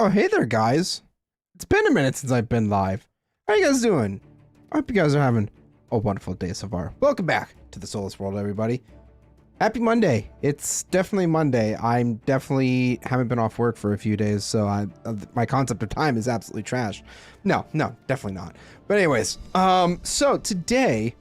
Oh, hey there, guys. It's been a minute since I've been live. How you guys doing? I hope you guys are having a wonderful day so far. Welcome back to the Soulless World, everybody. Happy Monday. It's definitely Monday. I'm definitely haven't been off work for a few days, so my concept of time is absolutely trash. No, definitely not. But anyways, so today,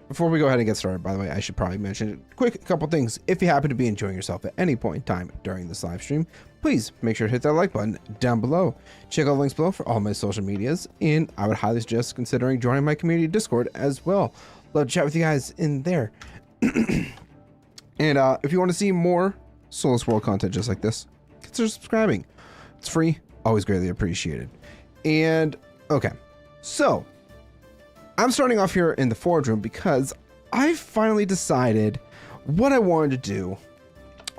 before we go ahead and get started, by the way, I should probably mention a couple things. If you happen to be enjoying yourself at any point in time during this live stream, please make sure to hit that like button down below. Check out the links below for all my social medias, and I would highly suggest considering joining my community Discord as well. Love to chat with you guys in there. And if you want to see more Soulless World content just like this, consider subscribing. It's free, always greatly appreciated. And okay, so I'm starting off here in the forge room because I finally decided what I wanted to do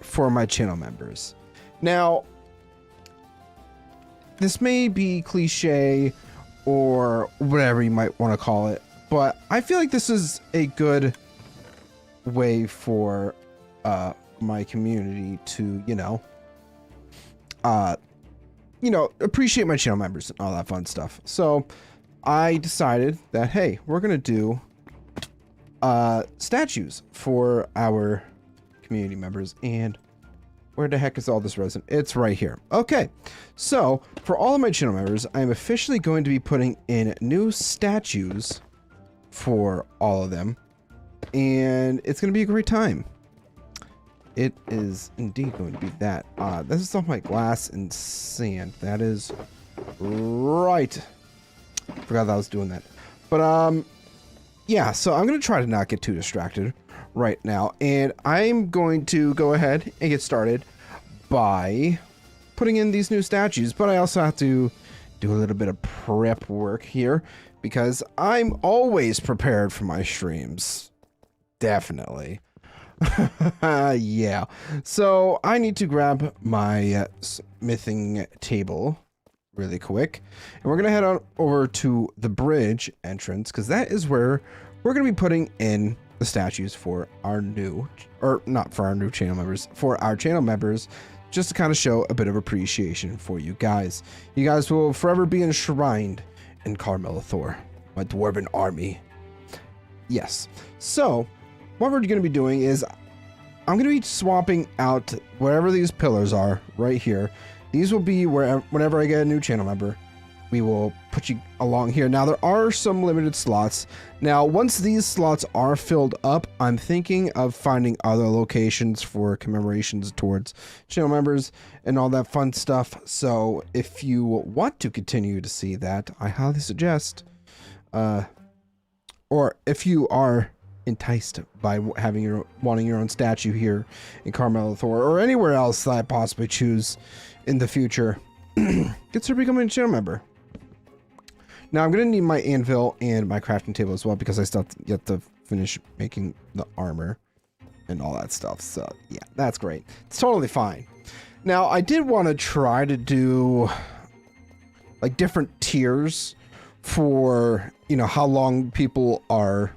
for my channel members. Now, this may be cliche or whatever you might want to call it, but I feel like this is a good way for my community to, appreciate my channel members and all that fun stuff. So I decided that, hey, we're gonna do statues for our community members. And where the heck is all this resin? It's right here. Okay, so for all of my channel members, I'm officially going to be putting in new statues for all of them, and it's gonna be a great time. It is indeed going to be that. This is all my glass and sand. That is right. Forgot that I was doing that. But yeah, so I'm gonna try to not get too distracted right now, and I'm going to go ahead and get started by putting in these new statues. But I also have to do a little bit of prep work here because I'm always prepared for my streams. Definitely. Yeah, so I need to grab my smithing table really quick, and we're gonna head on over to the bridge entrance because that is where we're gonna be putting in the statues for our new, or not for our new channel members, for our channel members, just to kind of show a bit of appreciation for you guys. You guys will forever be enshrined in Carmelithor, my dwarven army. Yes, so what we're going to be doing is I'm going to be swapping out wherever these pillars are right here. These will be whenever I get a new channel member, we will put you along here. Now, there are some limited slots. Now, once these slots are filled up, I'm thinking of finding other locations for commemorations towards channel members and all that fun stuff. So if you want to continue to see that, I highly suggest, or if you are enticed by wanting your own statue here in Carmelithor or anywhere else that I possibly choose in the future, consider becoming a channel member. Now I'm gonna need my anvil and my crafting table as well because I still have to get to finish making the armor and all that stuff. So yeah, that's great. It's totally fine. Now I did want to try to do like different tiers for, how long people are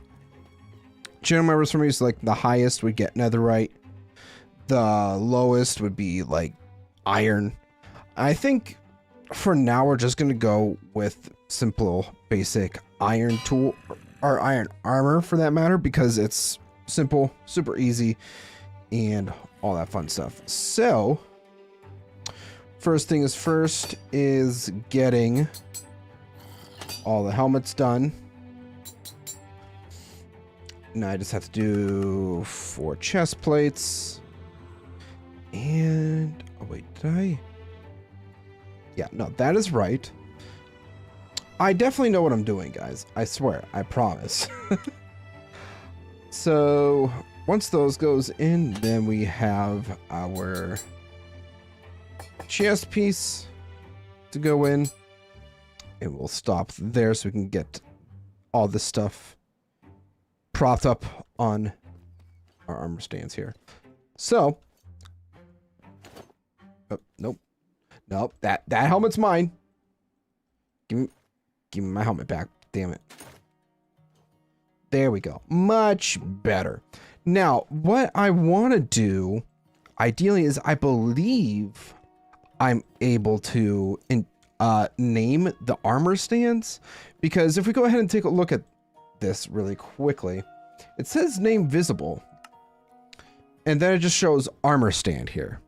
channel members for me. So like the highest would get netherite, the lowest would be like iron. I think for now we're just gonna go with simple basic iron tool or iron armor for that matter, because it's simple, super easy, and all that fun stuff. So first thing is first is getting all the helmets done. Now I just have to do 4 chest plates. And oh wait, did I? Yeah, no, that is right. I definitely know what I'm doing, guys. I swear, I promise. So once those goes in, then we have our chest piece to go in. And we'll stop there so we can get all this stuff propped up on our armor stands here. So, oh, nope, that helmet's mine. Give me my helmet back. Damn it. There we go. Much better. Now, what I want to do, ideally, is I believe I'm able to name the armor stands, because if we go ahead and take a look at this really quickly, it says name visible, and then it just shows armor stand here.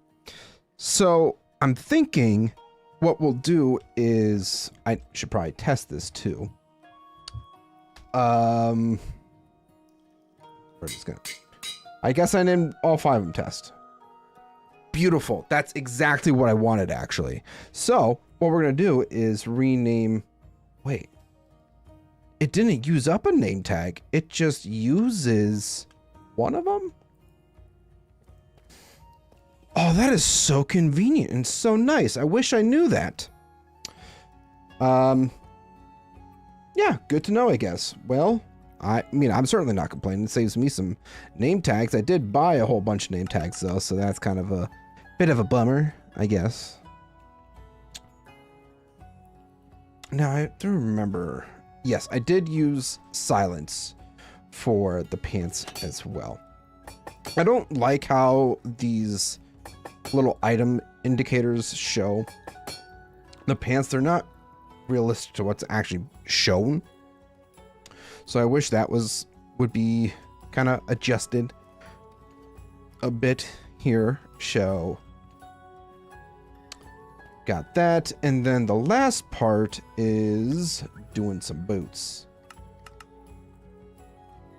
So I'm thinking what we'll do is, I should probably test this too. We're just gonna, I guess I named all 5 of them test. Beautiful. That's exactly what I wanted, actually. So what we're going to do is rename. Wait, it didn't use up a name tag. It just uses one of them. Oh, that is so convenient and so nice. I wish I knew that. Yeah, good to know, I guess. Well, I mean, I'm certainly not complaining. It saves me some name tags. I did buy a whole bunch of name tags, though, so that's kind of a bit of a bummer, I guess. Now, I do remember... Yes, I did use silence for the pants as well. I don't like how these little item indicators show the pants. They're not realistic to what's actually shown. So I wish that would be kind of adjusted a bit here. Show. Got that. And then the last part is doing some boots.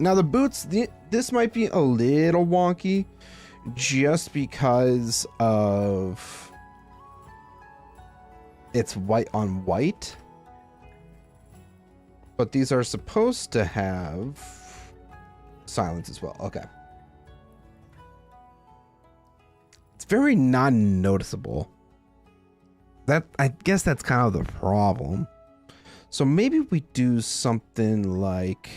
Now the boots, this might be a little wonky just because of it's white on white. But these are supposed to have silence as well. Okay. It's very non-noticeable. I guess that's kind of the problem. So maybe we do something like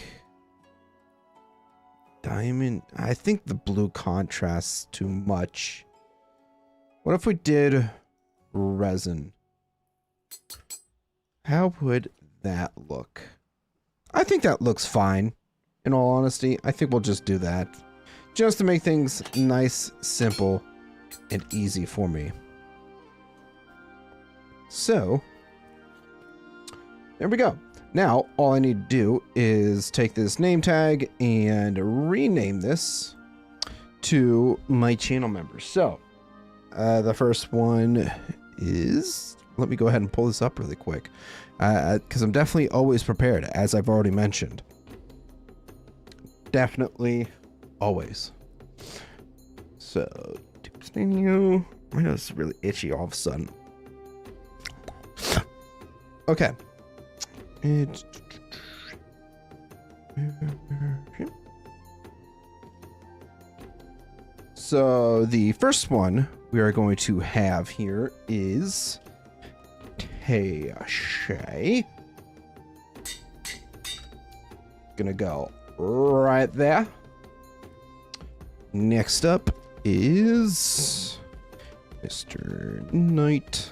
diamond. I think the blue contrasts too much. What if we did resin? How would that look? I think that looks fine. In all honesty, I think we'll just do that. Just to make things nice, simple, and easy for me. So, there we go. Now, all I need to do is take this name tag and rename this to my channel members. So, the first one is... Let me go ahead and pull this up really quick. Because I'm definitely always prepared, as I've already mentioned. Definitely, always. So, continue. My nose is really itchy all of a sudden. Okay. So the first one we are going to have here is Tayshay. Gonna go right there. Next up is Mr. Knight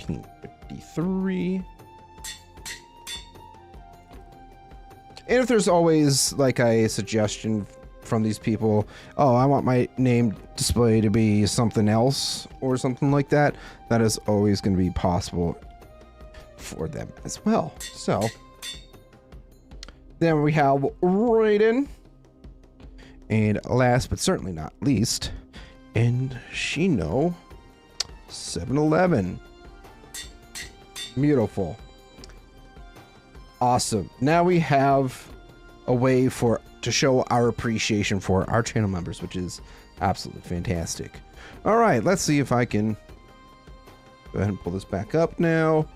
1953. And if there's always like a suggestion from these people, oh, I want my name display to be something else or something like that, that is always going to be possible for them as well. So then we have Raiden, and last but certainly not least, and Shino 711. Beautiful. Awesome. Now we have a way to show our appreciation for our channel members, which is absolutely fantastic. All right, let's see if I can go ahead and pull this back up now.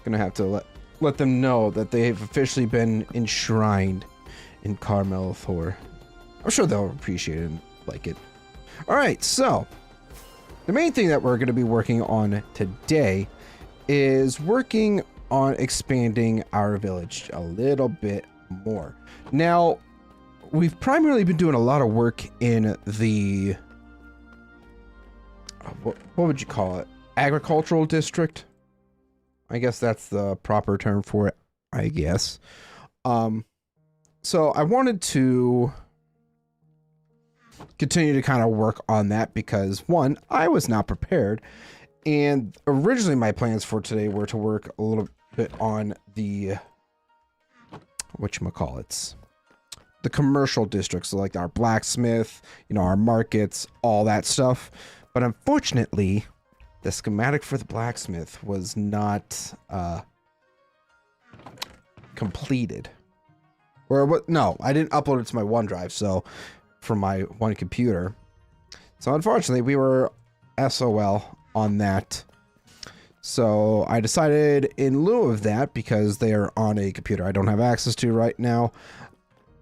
Gonna have to let them know that they've officially been enshrined in Carmel Thor. I'm sure they'll appreciate it and like it. All right, so the main thing that we're going to be working on today is working on expanding our village a little bit more. Now, we've primarily been doing a lot of work in the what would you call it? Agricultural district. I guess that's the proper term for it, I guess. So I wanted to continue to kind of work on that because, one, I was not prepared. And originally my plans for today were to work a little bit on the, whatchamacallits, the commercial districts, so like our blacksmith, you know, our markets, all that stuff. But unfortunately, the schematic for the blacksmith was not completed. Or what? No, I didn't upload it to my OneDrive, so from my one computer. So unfortunately, we were SOL on that. So I decided in lieu of that, because they are on a computer I don't have access to right now,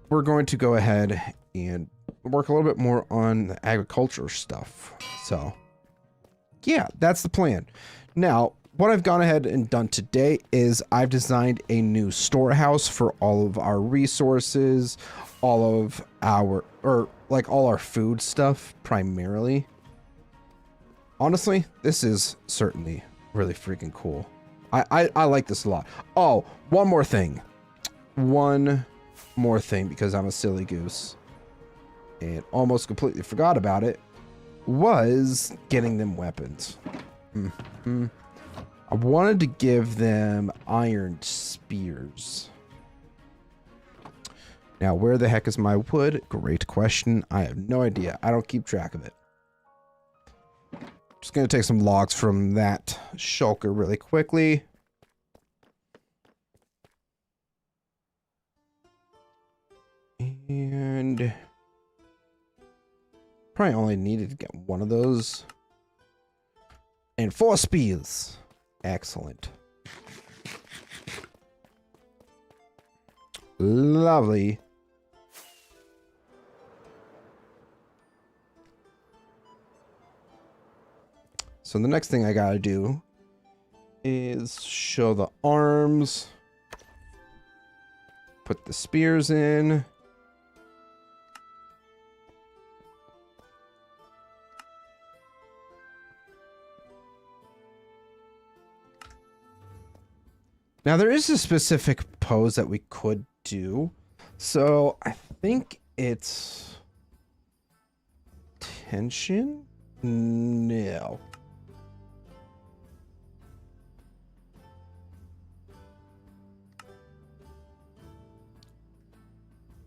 we're going to go ahead and work a little bit more on the agriculture stuff. So yeah, that's the plan. Now, what I've gone ahead and done today is I've designed a new storehouse for all of our resources, all of our, or like all our food stuff primarily. Honestly, this is certainly really freaking cool. I like this a lot. Oh, one more thing. One more thing, because I'm a silly goose and almost completely forgot about it, was getting them weapons. I wanted to give them iron spears. Now, where the heck is my wood? Great question. I have no idea. I don't keep track of it. Just gonna take some logs from that shulker really quickly. And probably only needed to get one of those. And 4 spears. Excellent. Lovely. So the next thing I gotta do is show the arms. Put the spears in. Now, there is a specific pose that we could do. So, I think it's tension? No.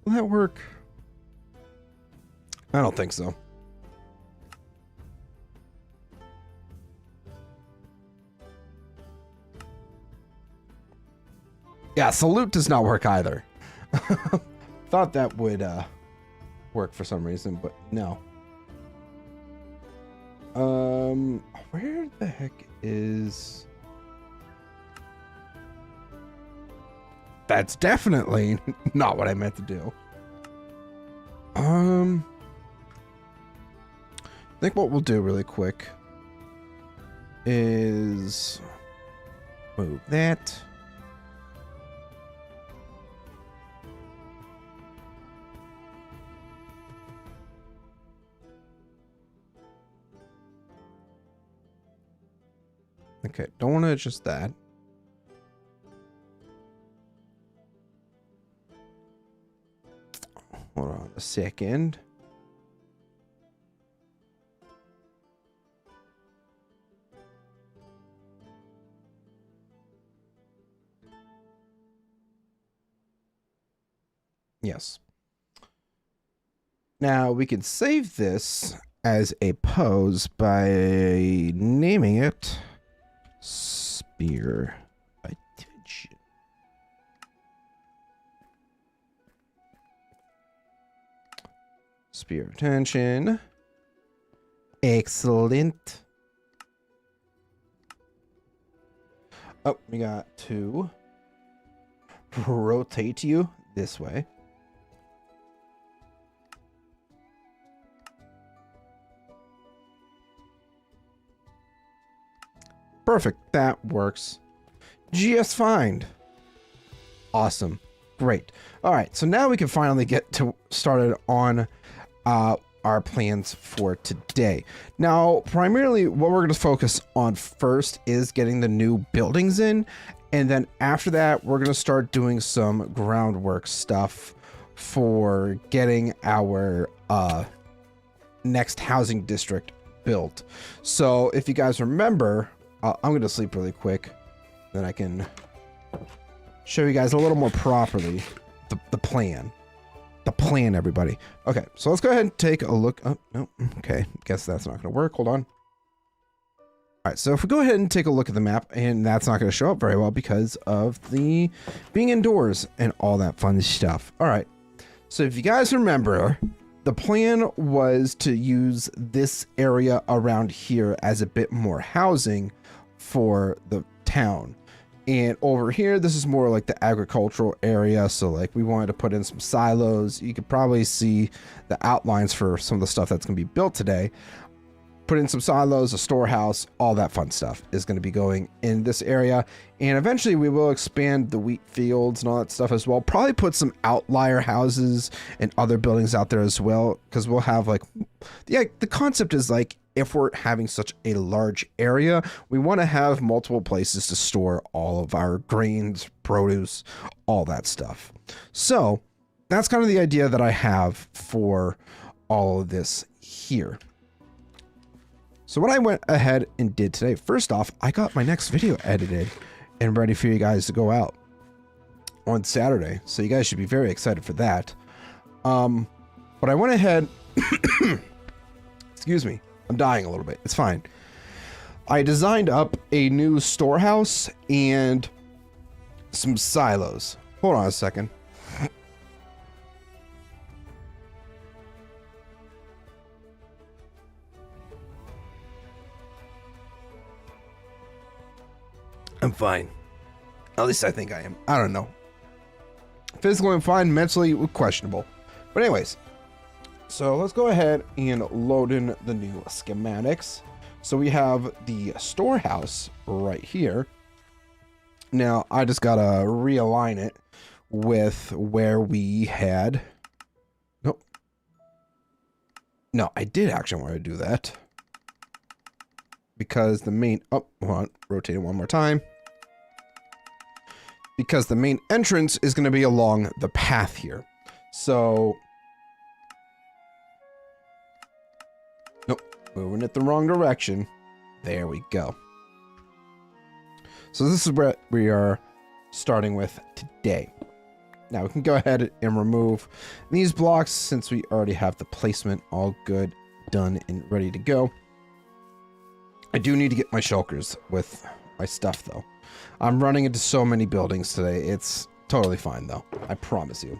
Will that work? I don't think so. Yeah, salute does not work either. Thought that would work for some reason, but no. Where the heck is... That's definitely not what I meant to do. I think what we'll do really quick is move that. Okay, don't want to adjust that. Hold on a second. Yes. Now we can save this as a pose by naming it Spear Attention. Spear Attention. Excellent. Oh, we got to rotate you this way. Perfect. That works just fine. Awesome. Great. All right. So now we can finally get to started on our plans for today. Now, primarily what we're going to focus on first is getting the new buildings in. And then after that, we're going to start doing some groundwork stuff for getting our next housing district built. So if you guys remember, I'm going to sleep really quick. Then I can show you guys a little more properly the plan. The plan, everybody. Okay, so let's go ahead and take a look. Oh, no. Okay, guess that's not going to work. Hold on. All right, so if we go ahead and take a look at the map, and that's not going to show up very well because of the being indoors and all that fun stuff. All right, so if you guys remember, the plan was to use this area around here as a bit more housing for the town. And over here, this is more like the agricultural area. So like we wanted to put in some silos. You could probably see the outlines for some of the stuff that's going to be built today. Put in some silos, a storehouse, all that fun stuff is going to be going in this area. And eventually we will expand the wheat fields and all that stuff as well. Probably put some outlier houses and other buildings out there as well. Because we'll have like, yeah, the concept is like, if we're having such a large area, we want to have multiple places to store all of our grains, produce, all that stuff. So that's kind of the idea that I have for all of this here. So what I went ahead and did today, first off, I got my next video edited and ready for you guys to go out on Saturday. So you guys should be very excited for that. But I went ahead, excuse me, I'm dying a little bit. It's fine. I designed up a new storehouse and some silos. Hold on a second. I'm fine. At least I think I am. I don't know. Physically I'm fine, mentally questionable. But anyways, so let's go ahead and load in the new schematics. So we have the storehouse right here. Now I just gotta realign it with where we had. Nope. No, I did actually want to do that. Because the main, oh, hold on, rotate it one more time. Because the main entrance is going to be along the path here. So, nope, moving it the wrong direction. There we go. So this is where we are starting with today. Now we can go ahead and remove these blocks since we already have the placement all good, done, and ready to go. I do need to get my shulkers with my stuff, though. I'm running into so many buildings today. It's totally fine, though. I promise you.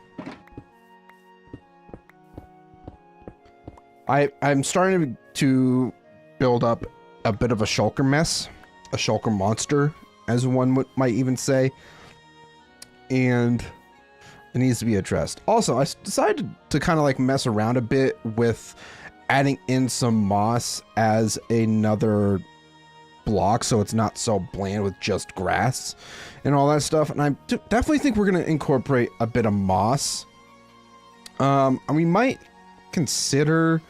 I'm starting to build up a bit of a shulker mess. A shulker monster, as one might even say. And it needs to be addressed. Also, I decided to kind of like mess around a bit with adding in some moss as another block so it's not so bland with just grass and all that stuff. And I definitely think we're going to incorporate a bit of moss. And we might consider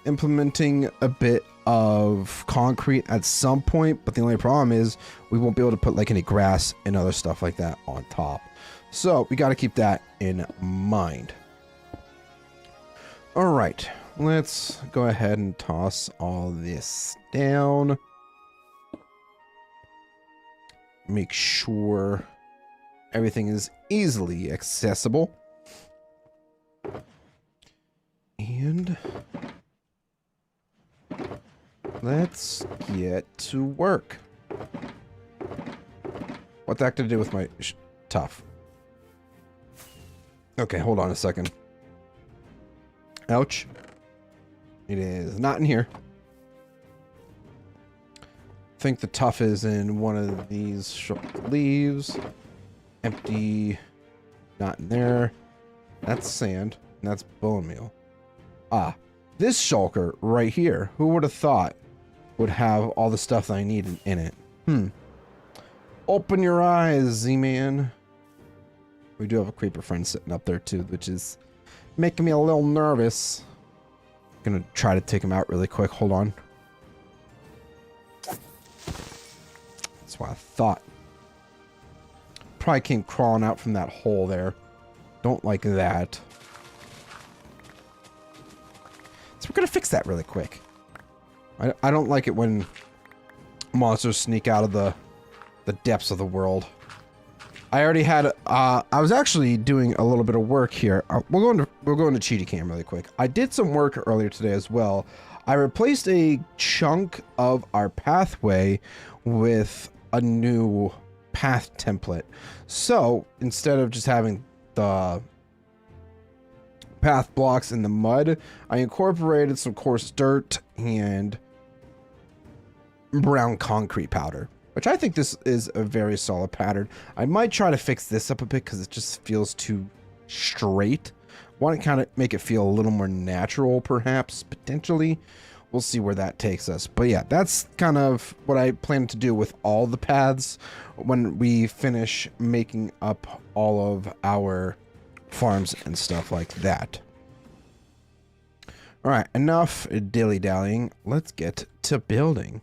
implementing a bit of concrete at some point, but the only problem is we won't be able to put like any grass and other stuff like that on top. So we got to keep that in mind. All right. Let's go ahead and toss all this down. Make sure everything is easily accessible. And let's get to work. What the heck did I do with my tough? Okay, hold on a second. Ouch. It is not in here. I think the tough is in one of these leaves. Empty. Not in there. That's sand. And that's bone meal. Ah. This shulker right here. Who would have thought would have all the stuff that I need in it? Open your eyes, Z-Man. We do have a creeper friend sitting up there too, which is making me a little nervous. Gonna try to take him out really quick. Hold on. That's what I thought. Probably came crawling out from that hole there. Don't like that. So we're gonna fix that really quick. I don't like it when monsters sneak out of the depths of the world. I already had, I was actually doing a little bit of work here. We'll go into Cheetah Cam really quick. I did some work earlier today as well. I replaced a chunk of our pathway with a new path template. So instead of just having the path blocks in the mud, I incorporated some coarse dirt and brown concrete powder, which I think this is a very solid pattern. I might try to fix this up a bit because it just feels too straight. Want to kind of make it feel a little more natural, perhaps, potentially. We'll see where that takes us. But yeah, that's kind of what I plan to do with all the paths when we finish making up all of our farms and stuff like that. All right, enough dilly-dallying. Let's get to building.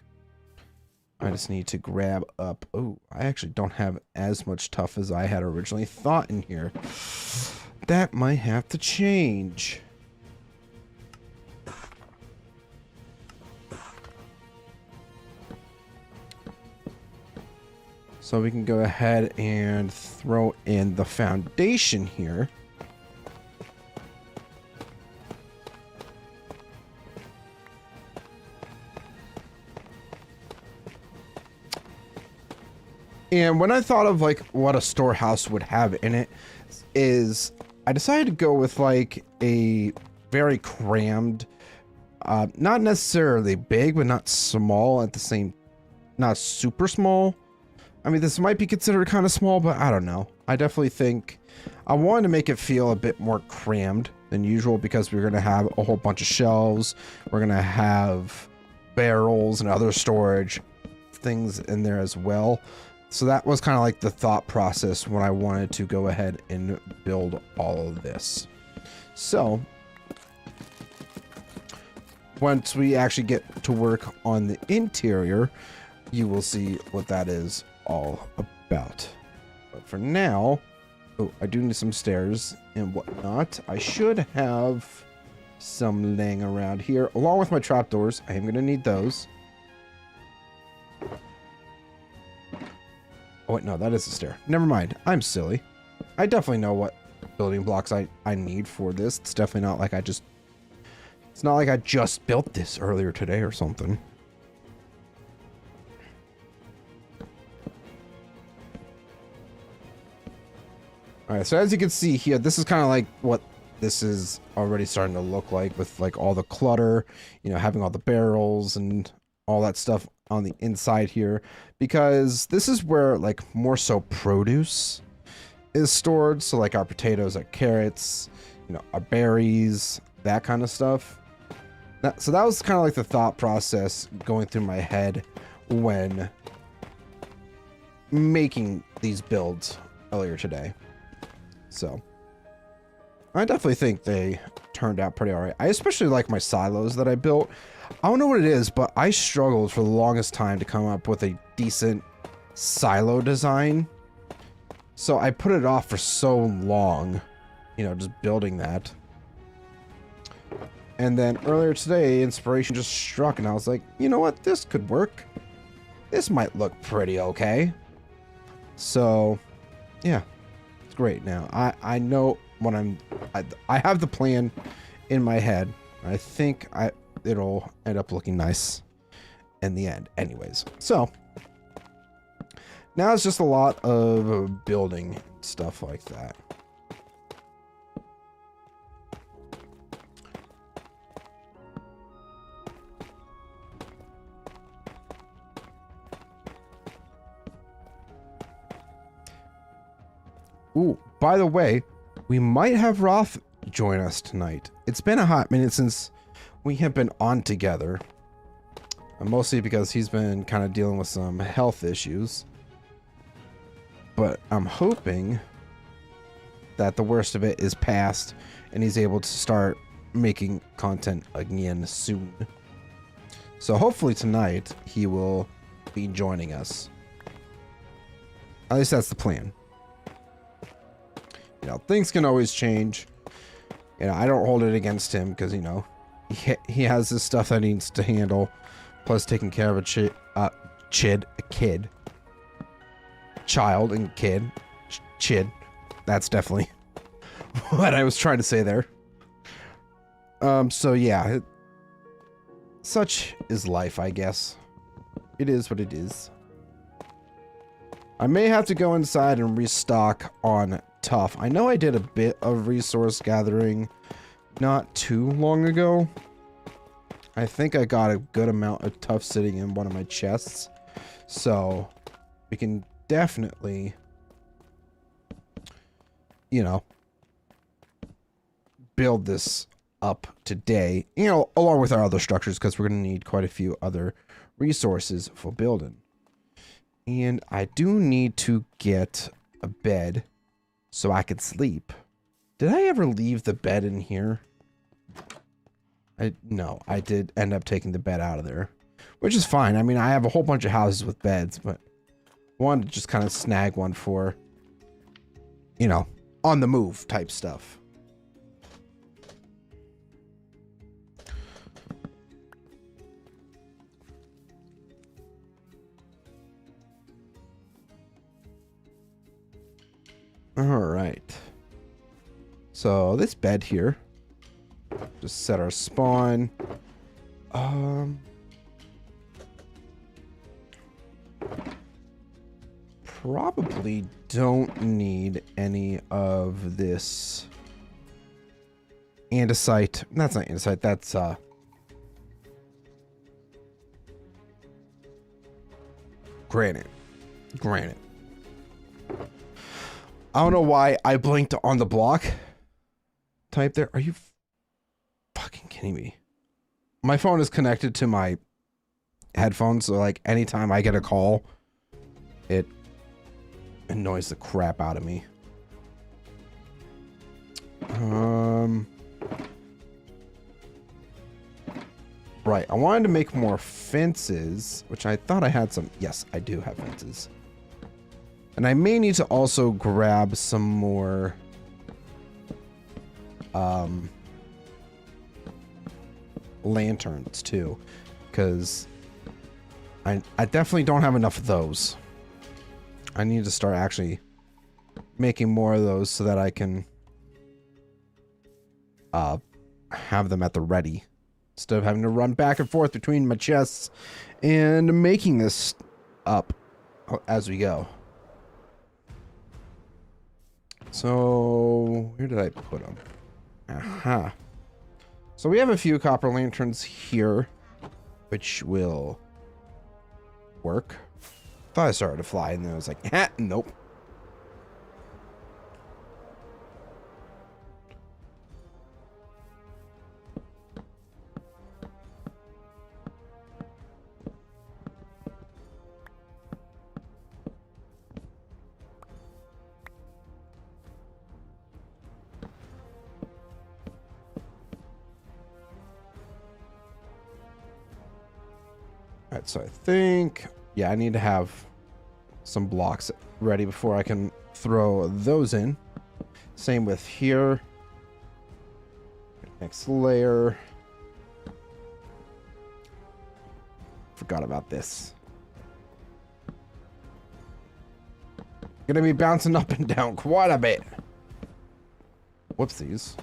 I just need to grab up. Oh, I actually don't have as much stuff as I had originally thought in here. That might have to change. So we can go ahead and throw in the foundation here. And when I thought of like what a storehouse would have in it, is I decided to go with like a very crammed, not necessarily big, but not small at the same, not super small. I mean, this might be considered kind of small, but I don't know. I definitely think I wanted to make it feel a bit more crammed than usual because we're going to have a whole bunch of shelves. We're going to have barrels and other storage things in there as well. So that was kind of like the thought process when I wanted to go ahead and build all of this. So once we actually get to work on the interior, you will see what that is all about. But for now, oh, I do need some stairs and whatnot. I should have some laying around here along with my trapdoors. I am going to need those. Oh, wait, no, that is a stair. Never mind. I'm silly. I definitely know what building blocks I need for this. It's definitely not like it's not like I just built this earlier today or something. Alright, so as you can see here, this is kind of like what this is already starting to look like with like all the clutter, you know, having all the barrels and all that stuff on the inside here, because this is where like more so produce is stored. So like our potatoes, our carrots, you know, our berries, that kind of stuff. So that was kind of like the thought process going through my head when making these builds earlier today. So I definitely think they turned out pretty alright. I especially like my silos that I built. I don't know what it is, but I struggled for the longest time to come up with a decent silo design. So I put it off for so long, you know, just building that. And then earlier today, inspiration just struck and I was like, you know what, this could work. This might look pretty okay. So, yeah, it's great now. I know what I have the plan in my head. I think it'll end up looking nice in the end anyways. So now it's just a lot of building stuff like that. Ooh, by the way, we might have Roth join us tonight. It's been a hot minute since we have been on together. Mostly because he's been kind of dealing with some health issues. But I'm hoping that the worst of it is past and he's able to start making content again soon. So hopefully tonight he will be joining us. At least that's the plan. You know, things can always change. You know, I don't hold it against him because, you know, he has this stuff that he needs to handle, plus taking care of a child and kid, chid. That's definitely what I was trying to say there. So yeah, such is life, I guess. It is what it is. I may have to go inside and restock on tough. I know I did a bit of resource gathering not too long ago. I think I got a good amount of tough sitting in one of my chests. So we can definitely, you know, build this up today, you know, along with our other structures, because we're going to need quite a few other resources for building. And I do need to get a bed so I could sleep. Did I ever leave the bed in here? No, I did end up taking the bed out of there, which is fine. I mean, I have a whole bunch of houses with beds, but I wanted to just kind of snag one for, you know, on the move type stuff. All right. So this bed here, just set our spawn. Probably don't need any of this andesite. That's not andesite. That's granite. Granite. I don't know why I blinked on the block type there. Are you fucking kidding me? My phone is connected to my headphones, so like anytime I get a call, it annoys the crap out of me. Right, I wanted to make more fences, which I thought I had some. Yes, I do have fences. And I may need to also grab some more lanterns too, because I definitely don't have enough of those. I need to start actually making more of those so that I can have them at the ready instead of having to run back and forth between my chests and making this up as we go. So, where did I put them? Aha. So we have a few copper lanterns here, which will work. Thought I started to fly, and then I was like, ah, nope. Alright, so I think, yeah, I need to have some blocks ready before I can throw those in. Same with here. Next layer. Forgot about this. Gonna be bouncing up and down quite a bit. Whoopsies.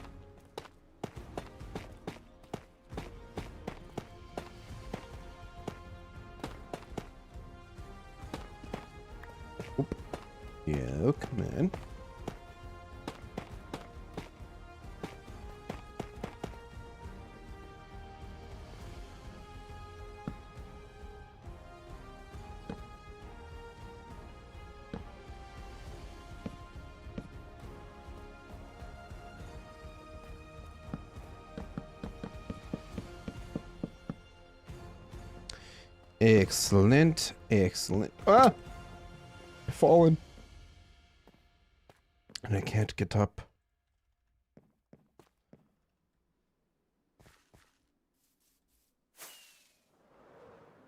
Yeah, come in. Excellent, excellent. Ah! I've fallen. And I can't get up.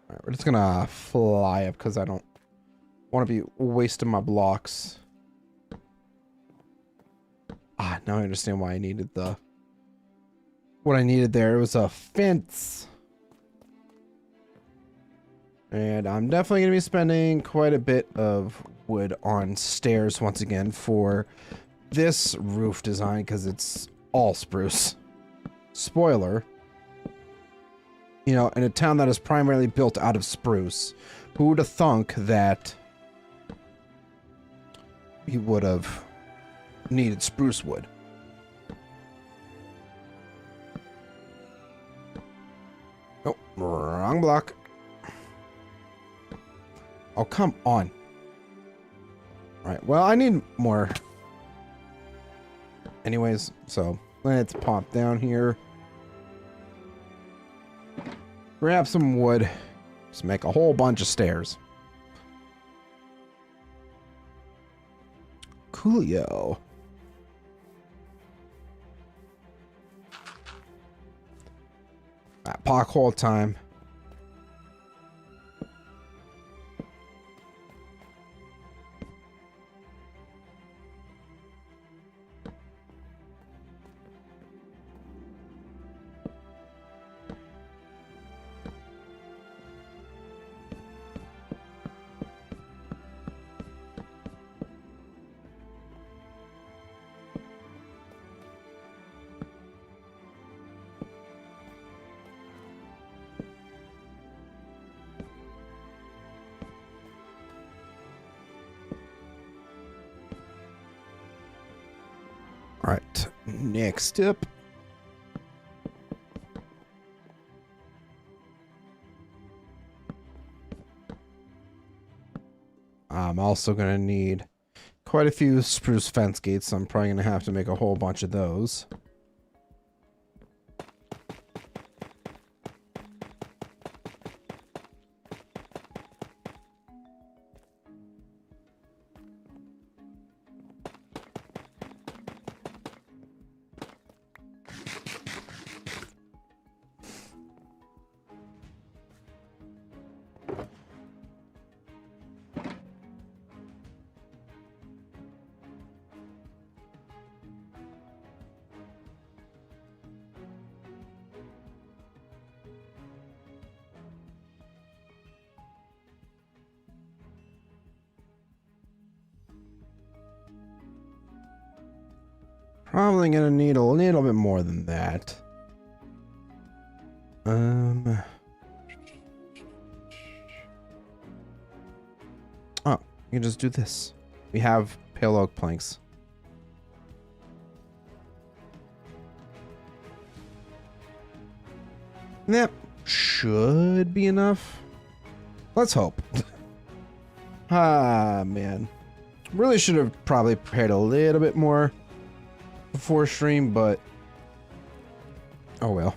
Alright, we're just gonna fly up because I don't want to be wasting my blocks. Ah, now I understand why I needed the what I needed there. It was a fence. And I'm definitely going to be spending quite a bit of wood on stairs once again for this roof design because it's all spruce. Spoiler. You know, in a town that is primarily built out of spruce, who would have thunk that he would have needed spruce wood? Oh, wrong block. Oh, come on. Alright, well, I need more. Anyways, so let's pop down here. Grab some wood. Just make a whole bunch of stairs. Coolio. Pothole time. Alright, next up. I'm also going to need quite a few spruce fence gates, so I'm probably going to have to make a whole bunch of those. Probably gonna need a little bit more than that. Oh, you can just do this. We have pale oak planks. That should be enough. Let's hope. Ah, man. Really should have probably prepared a little bit more before stream, but oh well.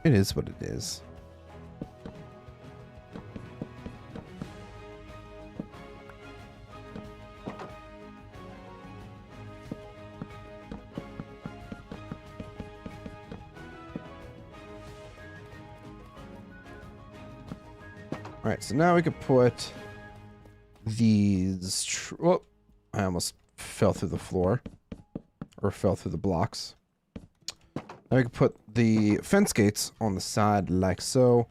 It is what it is. Alright, so now we could put these... Oh, I almost fell through the floor. Or fell through the blocks. Now we can put the fence gates on the side like so.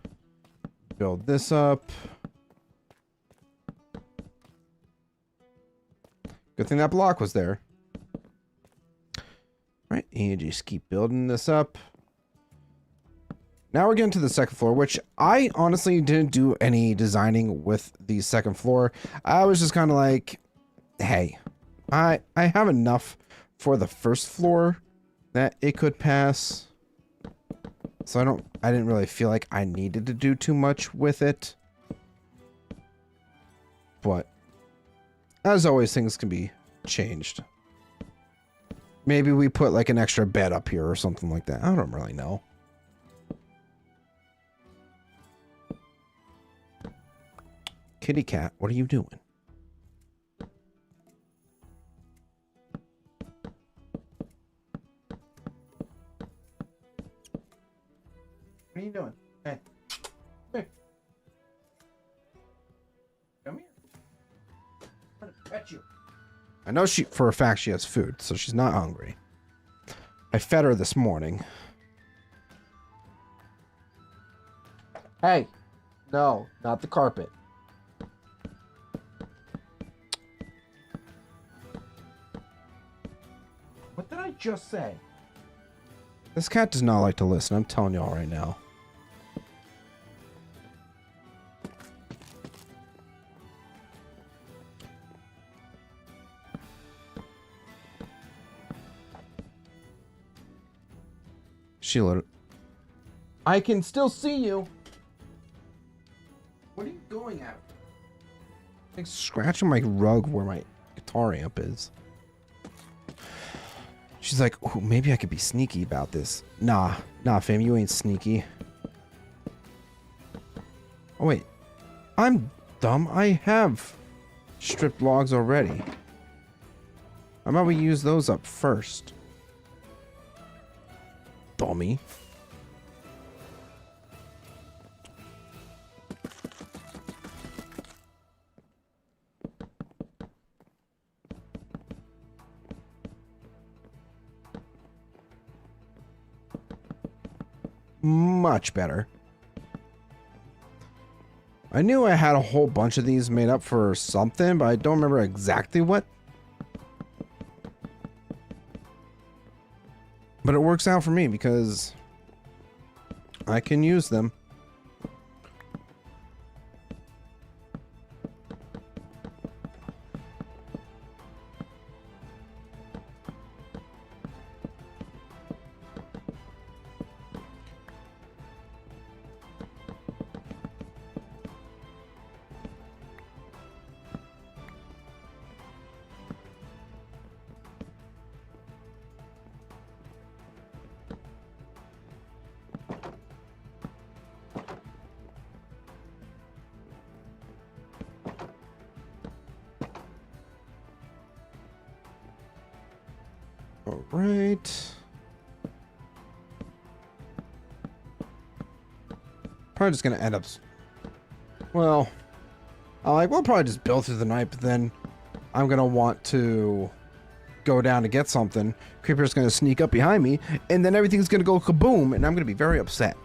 Build this up. Good thing that block was there. Alright, and just keep building this up. Now we're getting to the second floor, which I honestly didn't do any designing with the second floor. I was just kind of like, hey, I have enough for the first floor that it could pass. So I didn't really feel like I needed to do too much with it. But as always, things can be changed. Maybe we put like an extra bed up here or something like that. I don't really know. Kitty cat, what are you doing? What are you doing? Hey. Hey. Come here. I'm gonna pet you. I know for a fact she has food, so she's not hungry. I fed her this morning. Hey! No, not the carpet. What did I just say? This cat does not like to listen, I'm telling y'all right now. Sheila, I can still see you. What are you going at? Like scratching my rug where my guitar amp is. She's like, oh, maybe I could be sneaky about this. Nah, fam, you ain't sneaky. Oh, wait. I'm dumb. I have stripped logs already. How about we use those up first? Dummy. Much better. I knew I had a whole bunch of these made up for something, but I don't remember exactly what. But it works out for me because I can use them. All right. Probably just gonna end up. Well, we'll probably just build through the night, but then I'm gonna want to go down to get something. Creeper's gonna sneak up behind me, and then everything's gonna go kaboom, and I'm gonna be very upset.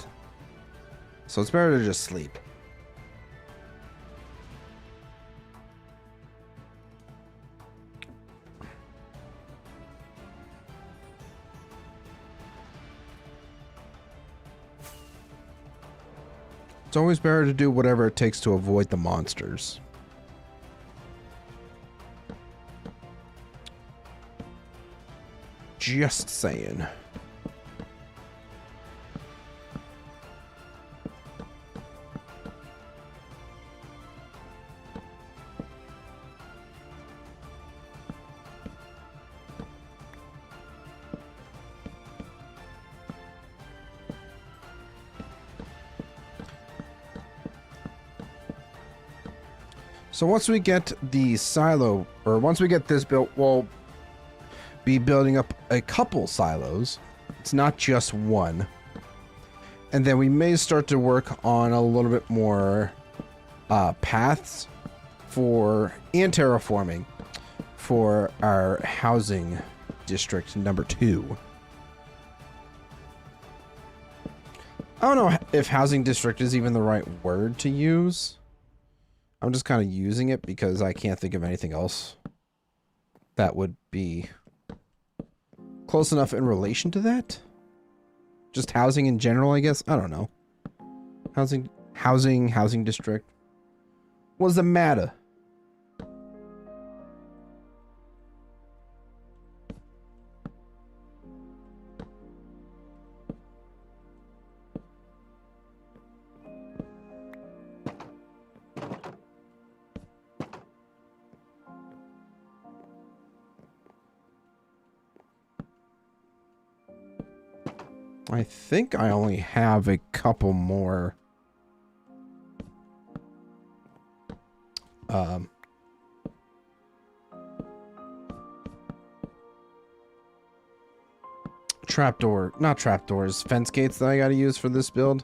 So it's better to just sleep. It's always better to do whatever it takes to avoid the monsters. Just saying. So once we get the silo, or once we get this built, we'll be building up a couple silos. It's not just one. And then we may start to work on a little bit more paths and terraforming for our housing district number 2. I don't know if housing district is even the right word to use. I'm just kind of using it because I can't think of anything else that would be close enough in relation to that. Just housing in general, I guess. I don't know. Housing district. What's the matter? I think I only have a couple more not trapdoors, fence gates that I gotta use for this build.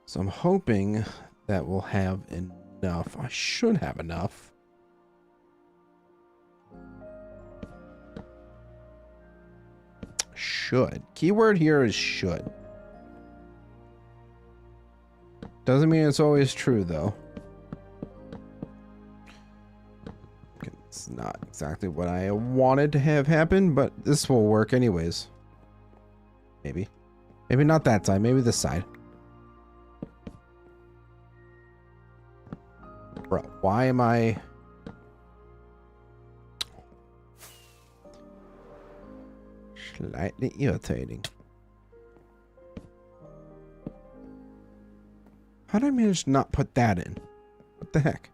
So I'm hoping that we'll have enough. I should have enough. Should. Keyword here is should. Doesn't mean it's always true, though. It's not exactly what I wanted to have happen, but this will work anyways. Maybe. Maybe not that side, maybe this side. Bro, why am I... Slightly irritating. How did I manage to not put that in? What the heck?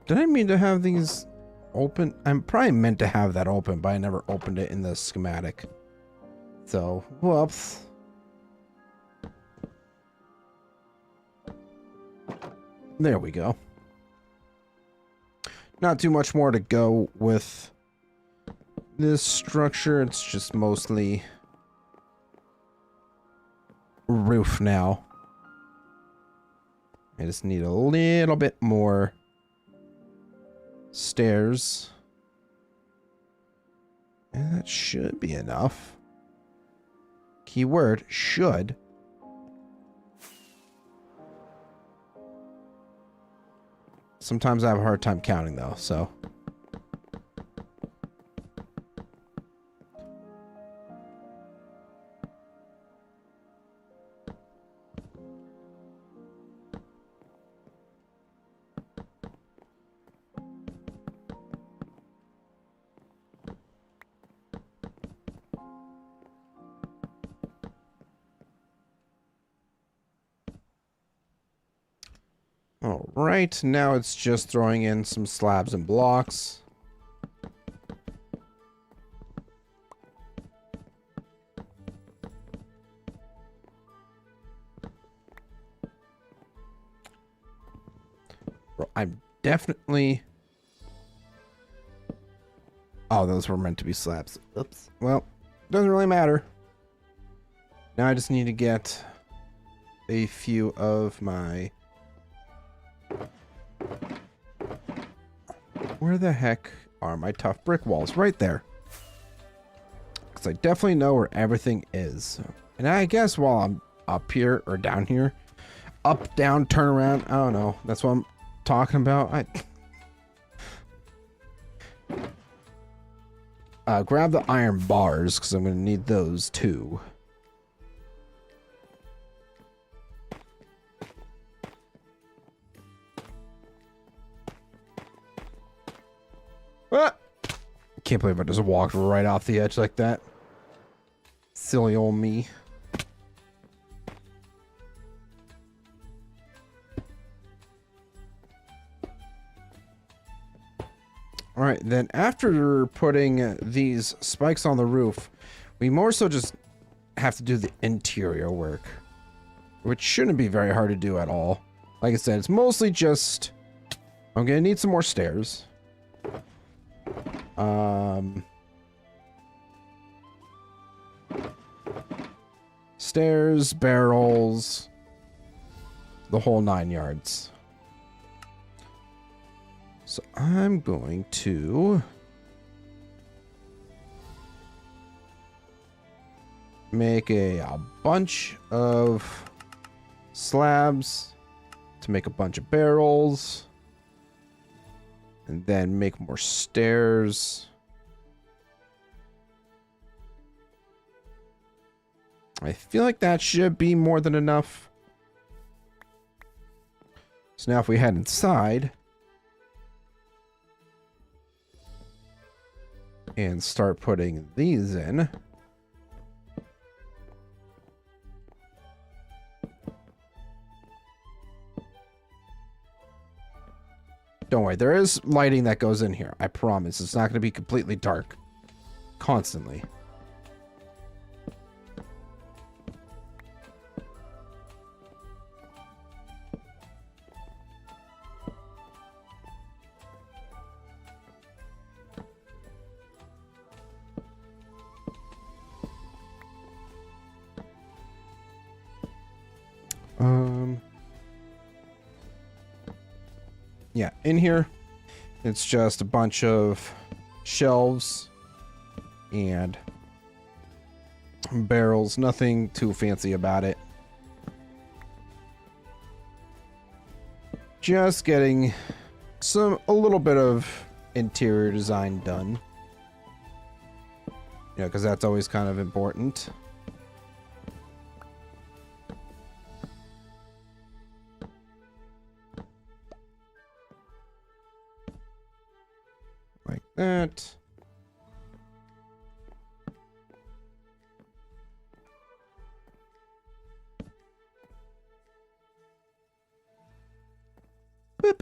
Did I mean to have these open? I'm probably meant to have that open, but I never opened it in the schematic. So, whoops. There we go. Not too much more to go with this structure. It's just mostly roof now. I just need a little bit more stairs. And that should be enough. Keyword, should. Sometimes I have a hard time counting though, so. All right, now it's just throwing in some slabs and blocks. I'm definitely... Oh, those were meant to be slabs. Oops. Well, doesn't really matter. Now I just need to get a few of my... Where the heck are my tough brick walls? Right there. Because I definitely know where everything is. And I guess while I'm up here or down here, up, down, turn around, I don't know. That's what I'm talking about. Grab the iron bars because I'm going to need those too. Ah! Can't believe I just walked right off the edge like that. Silly old me. Alright, then after putting these spikes on the roof, we more so just have to do the interior work, which shouldn't be very hard to do at all. Like I said, it's mostly just... I'm gonna need some more stairs. Stairs, barrels, the whole 9 yards. So I'm going to make a bunch of slabs to make a bunch of barrels. And then make more stairs. I feel like that should be more than enough. So now if we head inside and start putting these in. Don't worry, there is lighting that goes in here. I promise. It's not going to be completely dark constantly. yeah, in here, it's just a bunch of shelves and barrels. Nothing too fancy about it. Just getting a little bit of interior design done. Yeah, because that's always kind of important. Like that. Boop.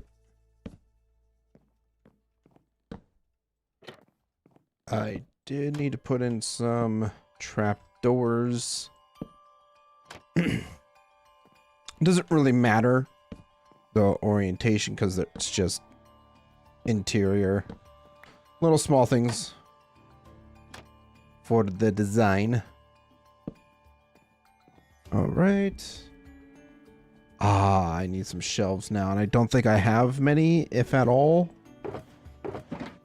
I did need to put in some trapdoors. Doesn't really matter the orientation because it's just interior. Little small things for the design. All right. Ah, I need some shelves now, and I don't think I have many, if at all.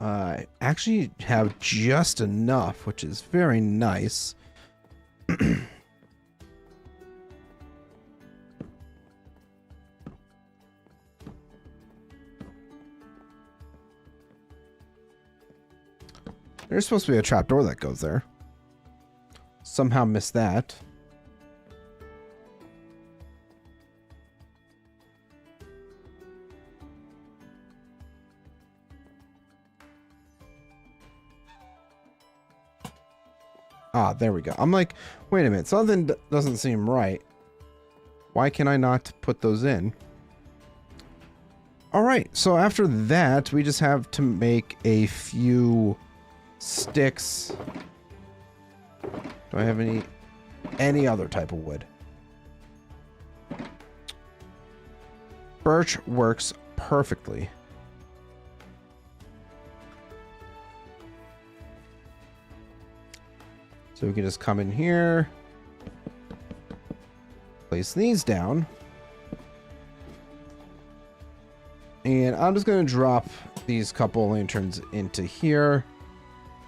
I actually have just enough, which is very nice. There's supposed to be a trapdoor that goes there. Somehow missed that. Ah, there we go. I'm like, wait a minute, something doesn't seem right. Why can I not put those in? All right, so after that, we just have to make a few sticks. Do I have any other type of wood? Birch works perfectly. So we can just come in here, place these down, and I'm just going to drop these couple lanterns into here.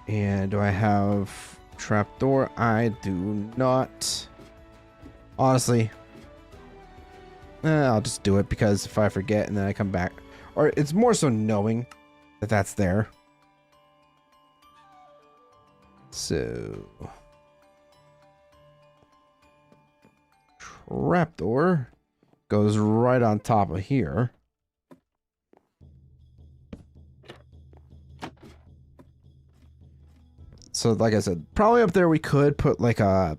And do I have trapdoor? I do not. Honestly, I'll just do it because if I forget and then I come back, or it's more so knowing that that's there. So trapdoor goes right on top of here. So like I said, probably up there we could put like a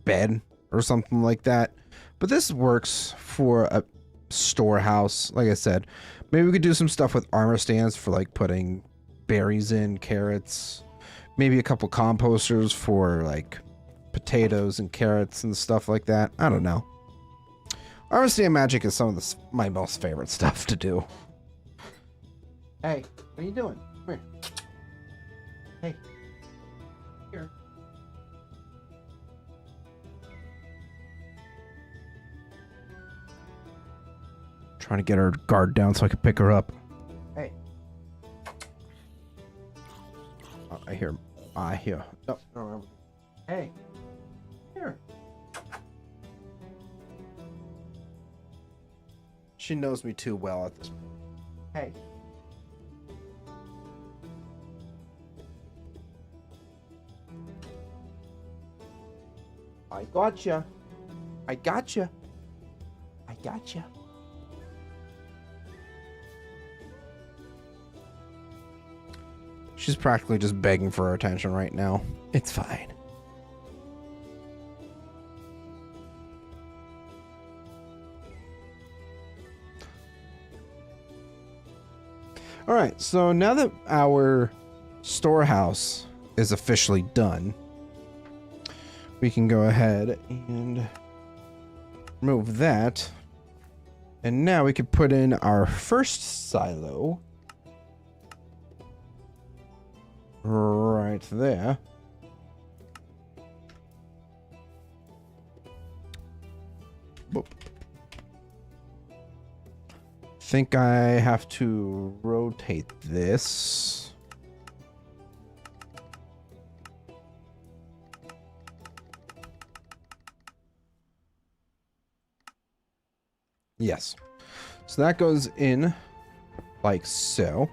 bed or something like that. But this works for a storehouse. Like I said, maybe we could do some stuff with armor stands for like putting berries in, carrots. Maybe a couple composters for like potatoes and carrots and stuff like that. I don't know. Armor stand magic is some of my most favorite stuff to do. Hey, what are you doing? Come here. Hey. Here. Trying to get her guard down so I can pick her up. Hey. Oh, I hear. No, no. Hey. Here. She knows me too well at this point. Hey. I gotcha. I gotcha. I gotcha. She's practically just begging for our attention right now. It's fine. All right, so now that our storehouse is officially done, we can go ahead and remove that. And now we can put in our first silo. Right there. Boop. think I have to rotate this. Yes. So that goes in like so.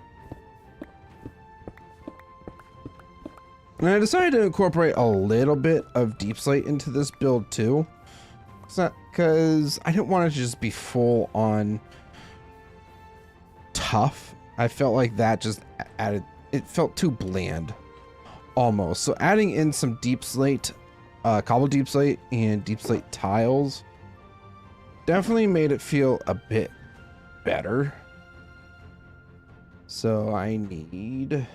And I decided to incorporate a little bit of deep slate into this build too. It's not because I didn't want it to just be full on tough. I felt like that just added, it felt too bland almost. So adding in some deep slate, cobble deep slate and deep slate tiles definitely made it feel a bit better. So I need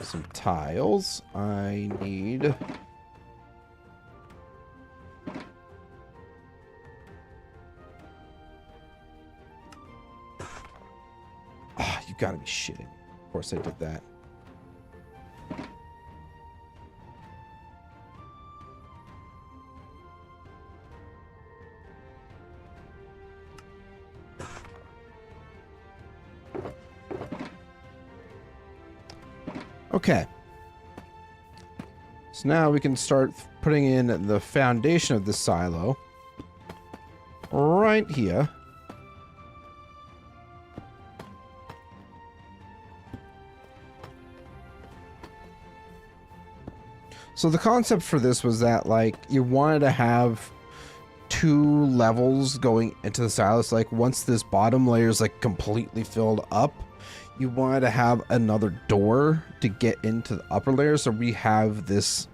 some tiles. I need you gotta be shitting. Of course I did that. Okay. So now we can start putting in the foundation of the silo right here. So the concept for this was that, like, you wanted to have 2 levels going into the silos. Like, once this bottom layer is like completely filled up, you wanted to have another door to get into the upper layer. So we have this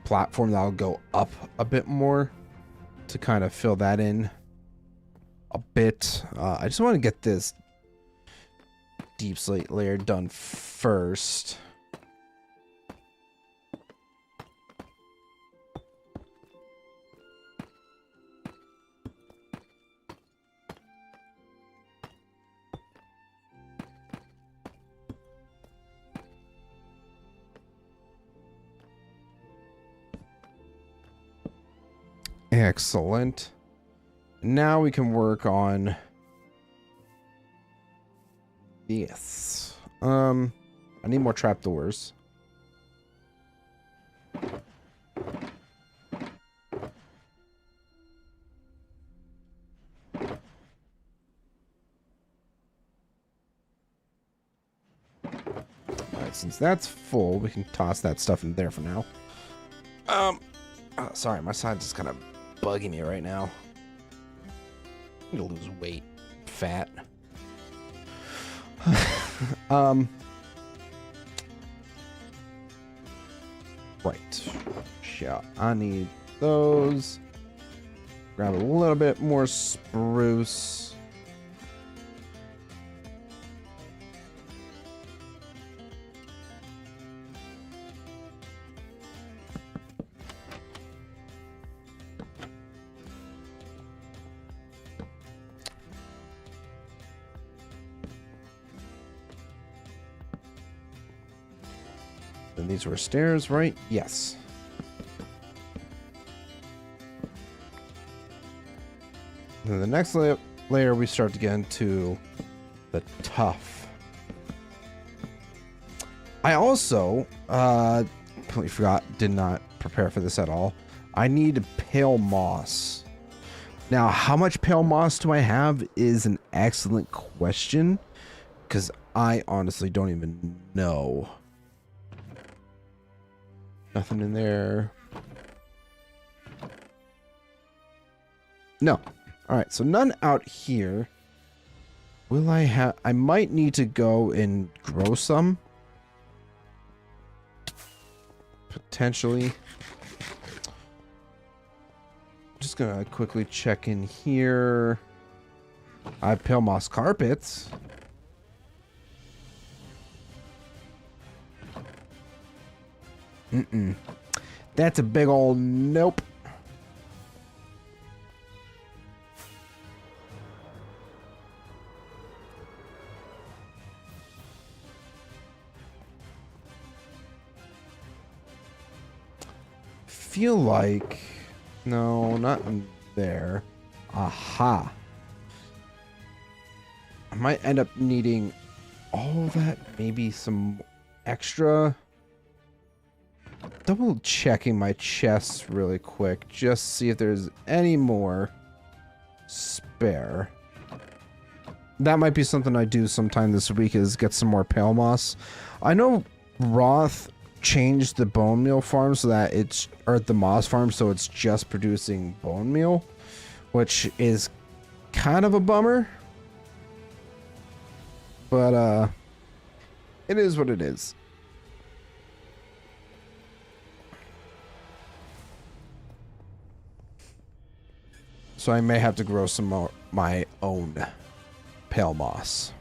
platform that'll go up a bit more to kind of fill that in a bit. I just want to get this deep slate layer done first. Excellent. Now we can work on this. I need more trapdoors. Alright, since that's full, we can toss that stuff in there for now. Oh, sorry, my side's just kind of bugging me right now. I'm gonna lose weight. Fat. Right. Yeah, I need those. Grab a little bit more spruce. And these were stairs, right? Yes. And then the next layer, we start to get into the tough. I also, completely forgot, did not prepare for this at all. I need pale moss. Now, how much pale moss do I have is an excellent question, because I honestly don't even know. Nothing in there. No. Alright, so none out here. Will I have... I might need to go and grow some. Potentially. Just gonna quickly check in here. I have pale moss carpets. That's a big old nope. Feel like... No, not in there. Aha. might end up needing all of that, maybe some extra. Double checking my chests really quick, just see if there's any more spare. That might be something I do sometime this week, is get some more pale moss. I know Roth changed the bone meal farm so that it's, or the moss farm, so it's just producing bone meal, which is kind of a bummer. But it is what it is. So I may have to grow some more my own pale moss.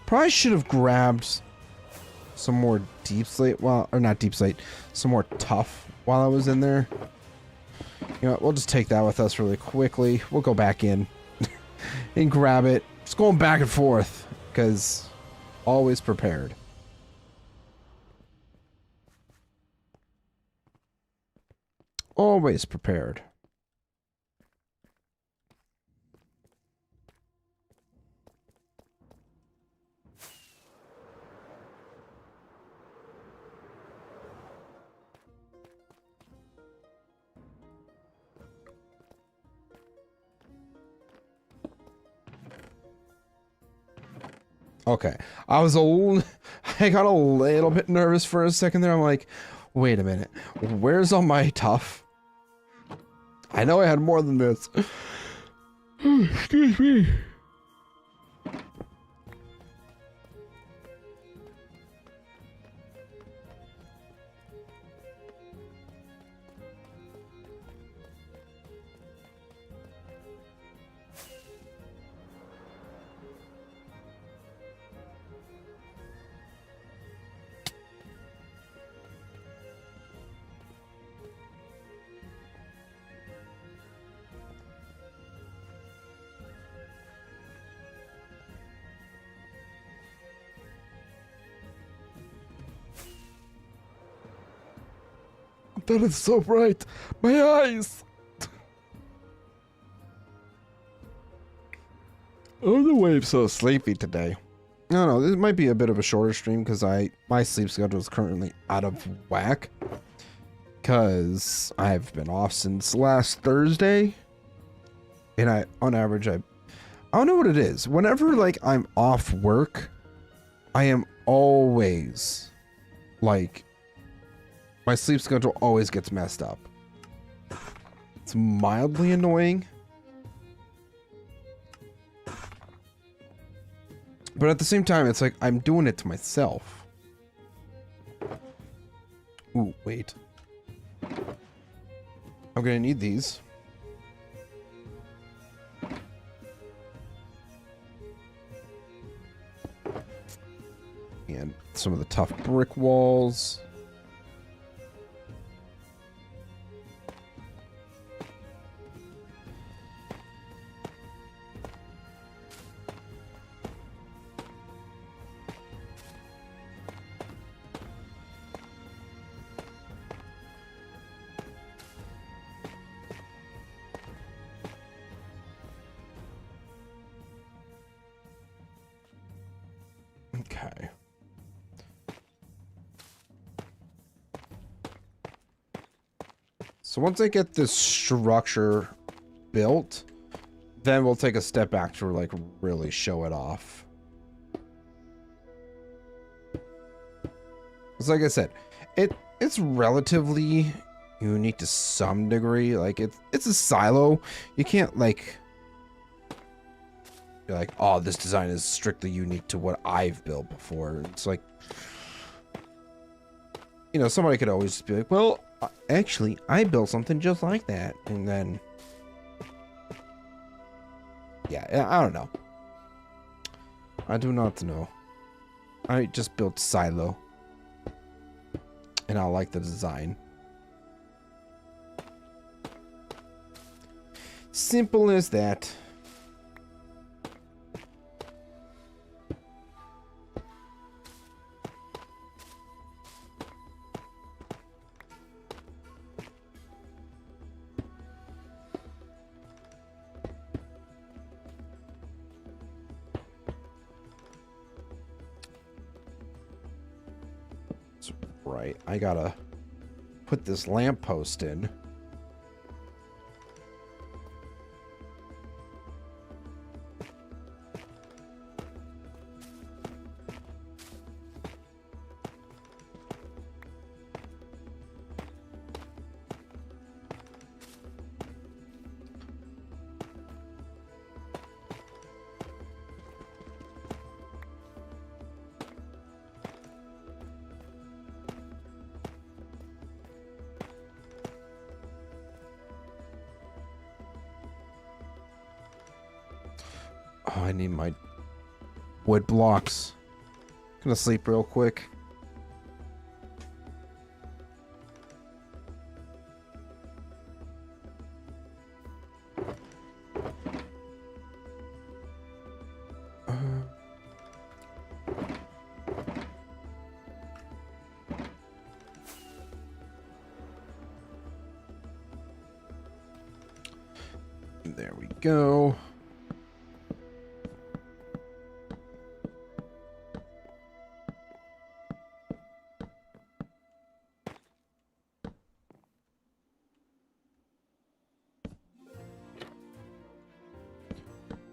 Probably should have grabbed some more deep slate, well, or not deep slate, some more tough while I was in there. You know what, we'll just take that with us really quickly. We'll go back in and grab it. Just going back and forth, because always prepared. Always prepared. Okay, I got a little bit nervous for a second there. I'm like, wait a minute, where's all my tough? I know I had more than this. Excuse me. That is so bright. My eyes. Oh, the wave's so sleepy today. No, no, this might be a bit of a shorter stream because my sleep schedule is currently out of whack. Because I've been off since last Thursday. And on average, I don't know what it is. Whenever, like, I'm off work, I am always, like, my sleep schedule always gets messed up. It's mildly annoying. But at the same time, it's like I'm doing it to myself. Ooh, wait. I'm gonna need these. And some of the tough brick walls. Okay. So once I get this structure built, then we'll take a step back to like really show it off. Because like I said, it's relatively unique to some degree. Like it's a silo. You can't like be like, oh, this design is strictly unique to what I've built before. It's like, you know, somebody could always just be like, well, actually, I built something just like that. And then, yeah, I don't know. I do not know. I just built silo. And I like the design. Simple as that. right. I gotta put this lamppost in. Oh, I need my wood blocks. Gonna sleep real quick. There we go.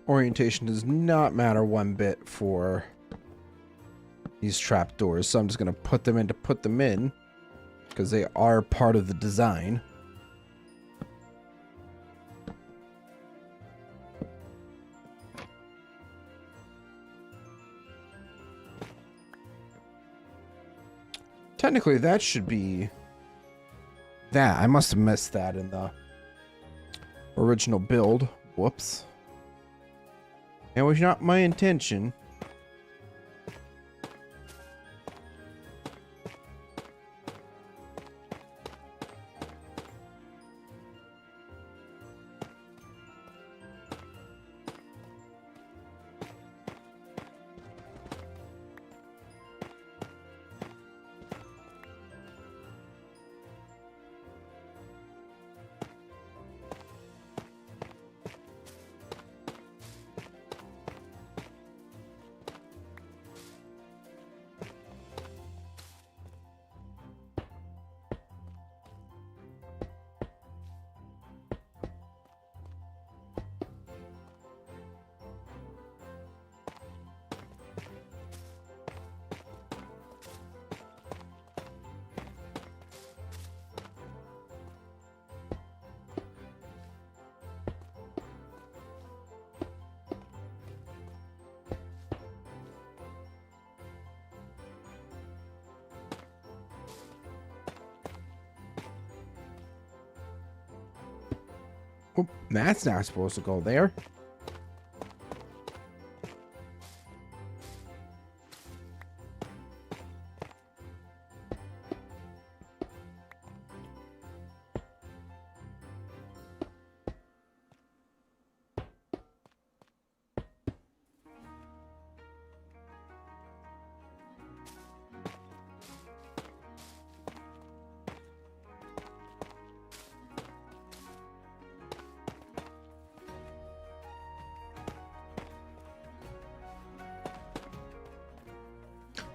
Orientation does not matter one bit for these trapdoors, so I'm just going to put them in to put them in, because they are part of the design. Technically, that should be that. I must have missed that in the original build. Whoops. It was not my intention. Oh, that's not supposed to go there.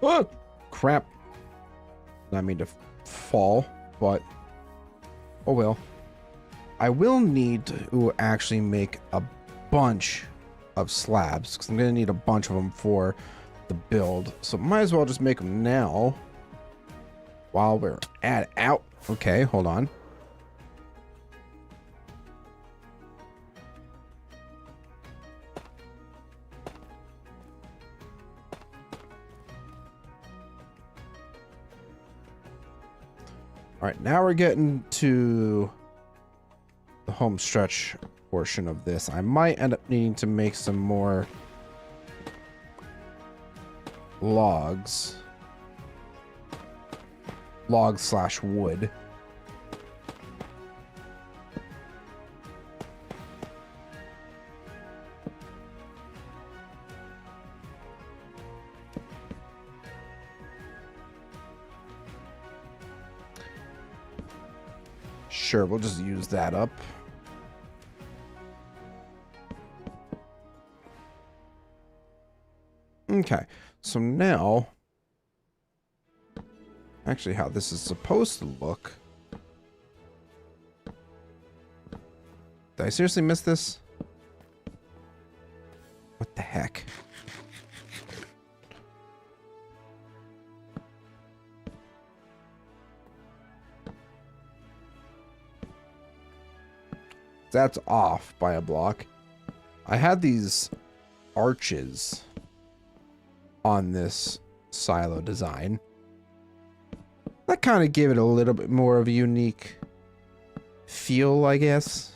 Oh, crap. I mean to fall, but oh well. I will need to actually make a bunch of slabs, because I'm going to need a bunch of them for the build. So might as well just make them now while we're at it. Out. Okay, hold on. All right, now we're getting to the home stretch portion of this. I might end up needing to make some more logs. Logs/wood. Sure, we'll just use that up. Okay, so now... actually how this is supposed to look. Did I seriously miss this? What the heck? That's off by a block. I had these arches on this silo design. That kind of gave it a little bit more of a unique feel, I guess.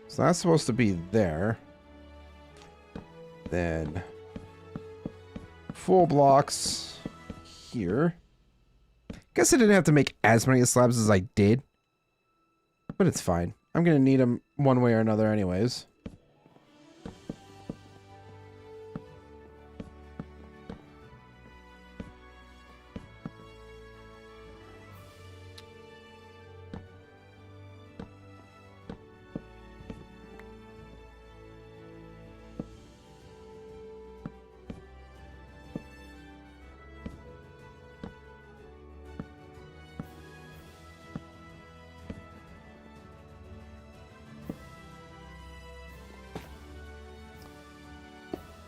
So that's supposed to be there. Then full blocks here. Guess I didn't have to make as many slabs as I did, but it's fine. I'm gonna need them one way or another anyways.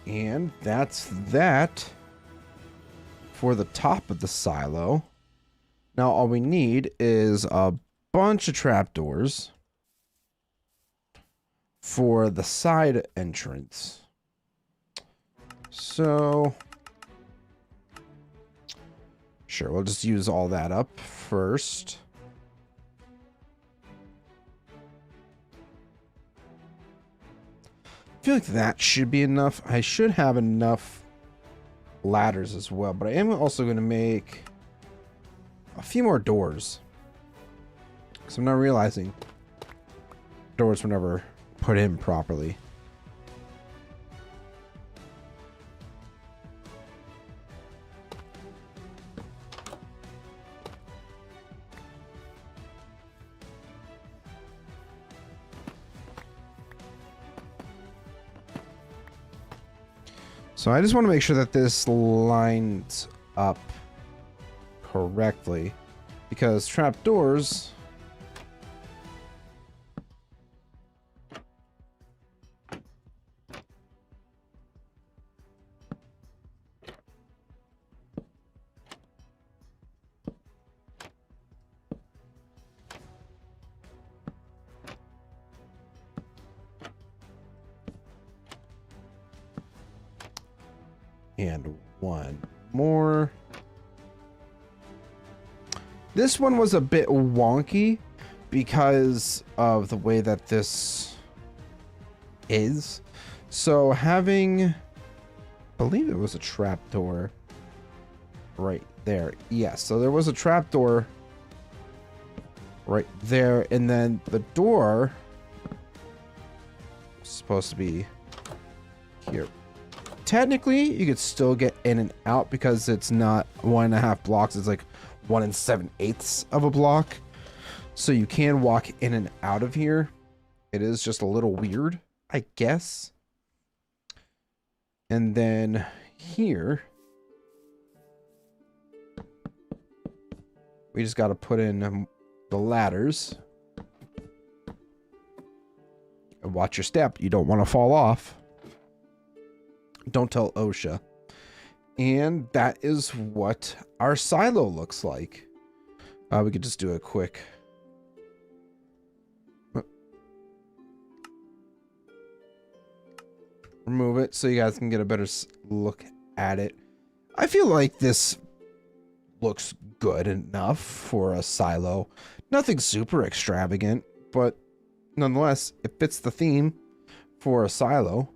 And that's that for the top of the silo. Now all we need is a bunch of trapdoors for the side entrance. So, sure, we'll just use all that up first. I feel like that should be enough. I should have enough ladders as well, but I am also going to make a few more doors, because I'm not realizing doors were never put in properly. So I just want to make sure that this lines up correctly, because trapdoors and one more. This one was a bit wonky because of the way that this is. So having, I believe it was a trapdoor right there. Yes, so there was a trapdoor right there, and then the door was supposed to be here. Technically, you could still get in and out because it's not 1.5 blocks. It's like 1 7/8 of a block. So you can walk in and out of here. It is just a little weird, I guess. And then here, we just got to put in the ladders. And watch your step. You don't want to fall off. Don't tell OSHA. And that is what our silo looks like. We could just do a quick. Remove it so you guys can get a better look at it. I feel like this looks good enough for a silo. Nothing super extravagant, but nonetheless, it fits the theme for a silo.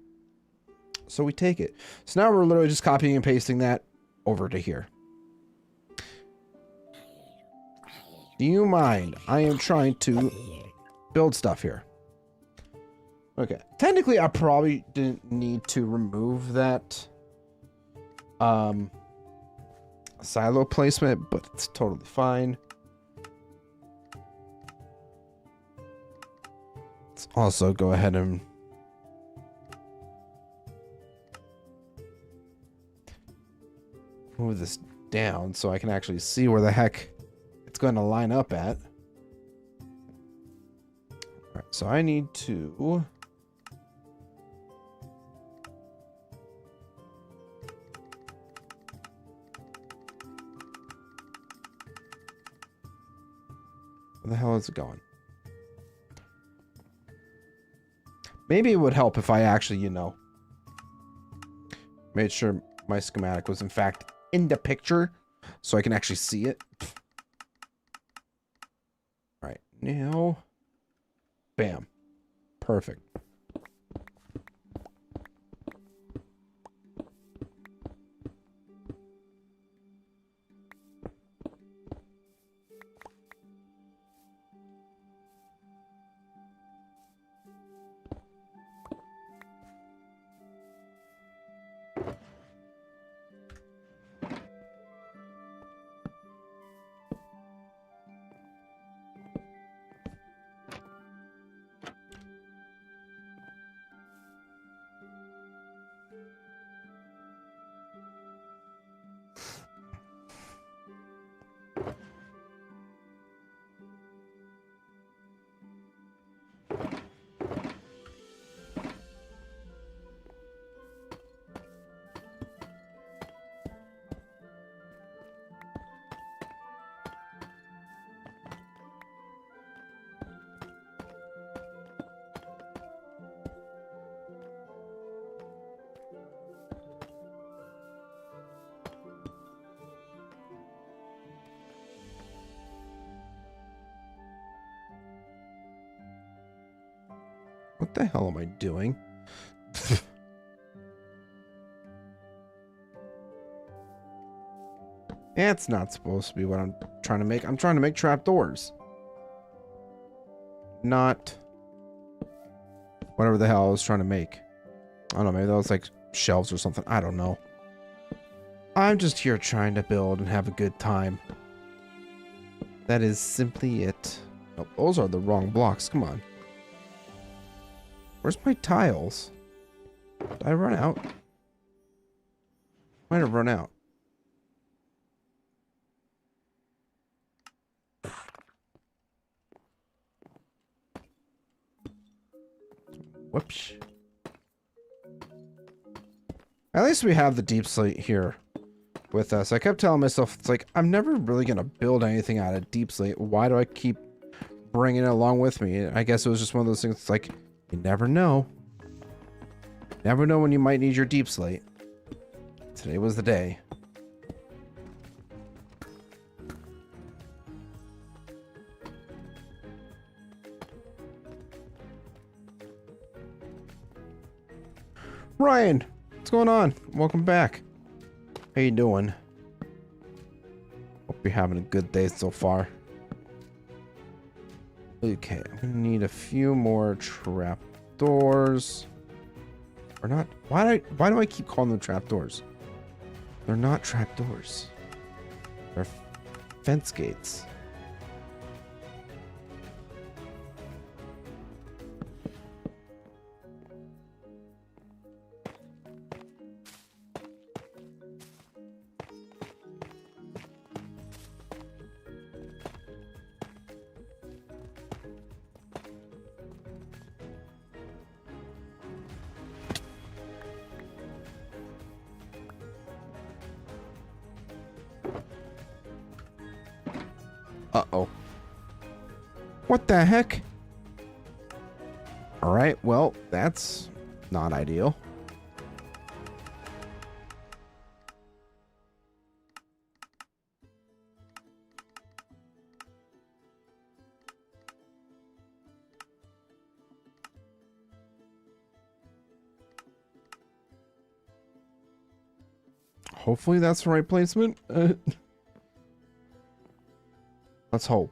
So we take it. So now we're literally just copying and pasting that over to here. Do you mind? I am trying to build stuff here. Okay. Technically, I probably didn't need to remove that silo placement, but it's totally fine. Also, go ahead and move this down so I can actually see where the heck it's going to line up at. All right, so I need to... Where the hell is it going? Maybe it would help if I actually, you know, made sure my schematic was in fact in the picture so I can actually see it. All right, now, bam, perfect. What the hell am I doing? It's not supposed to be what I'm trying to make. I'm trying to make trapdoors. Not whatever the hell I was trying to make. I don't know, maybe that was like shelves or something. I don't know. I'm just here trying to build and have a good time. That is simply it. Oh, those are the wrong blocks. Come on. Where's my tiles? Did I run out? Might have run out. Whoops. At least we have the deep slate here with us. I kept telling myself, it's like, I'm never really going to build anything out of deep slate. Why do I keep bringing it along with me? I guess it was just one of those things. It's like, you never know. Never know when you might need your deep slate. Today was the day. Ryan, what's going on? Welcome back. How you doing? Hope you're having a good day so far. Okay, I'm gonna need a few more trapdoors. Or not? Why do I keep calling them trapdoors? They're not trapdoors. They're fence gates. Uh-oh. What the heck? Alright, well, that's not ideal. Hopefully that's the right placement. Let's hope.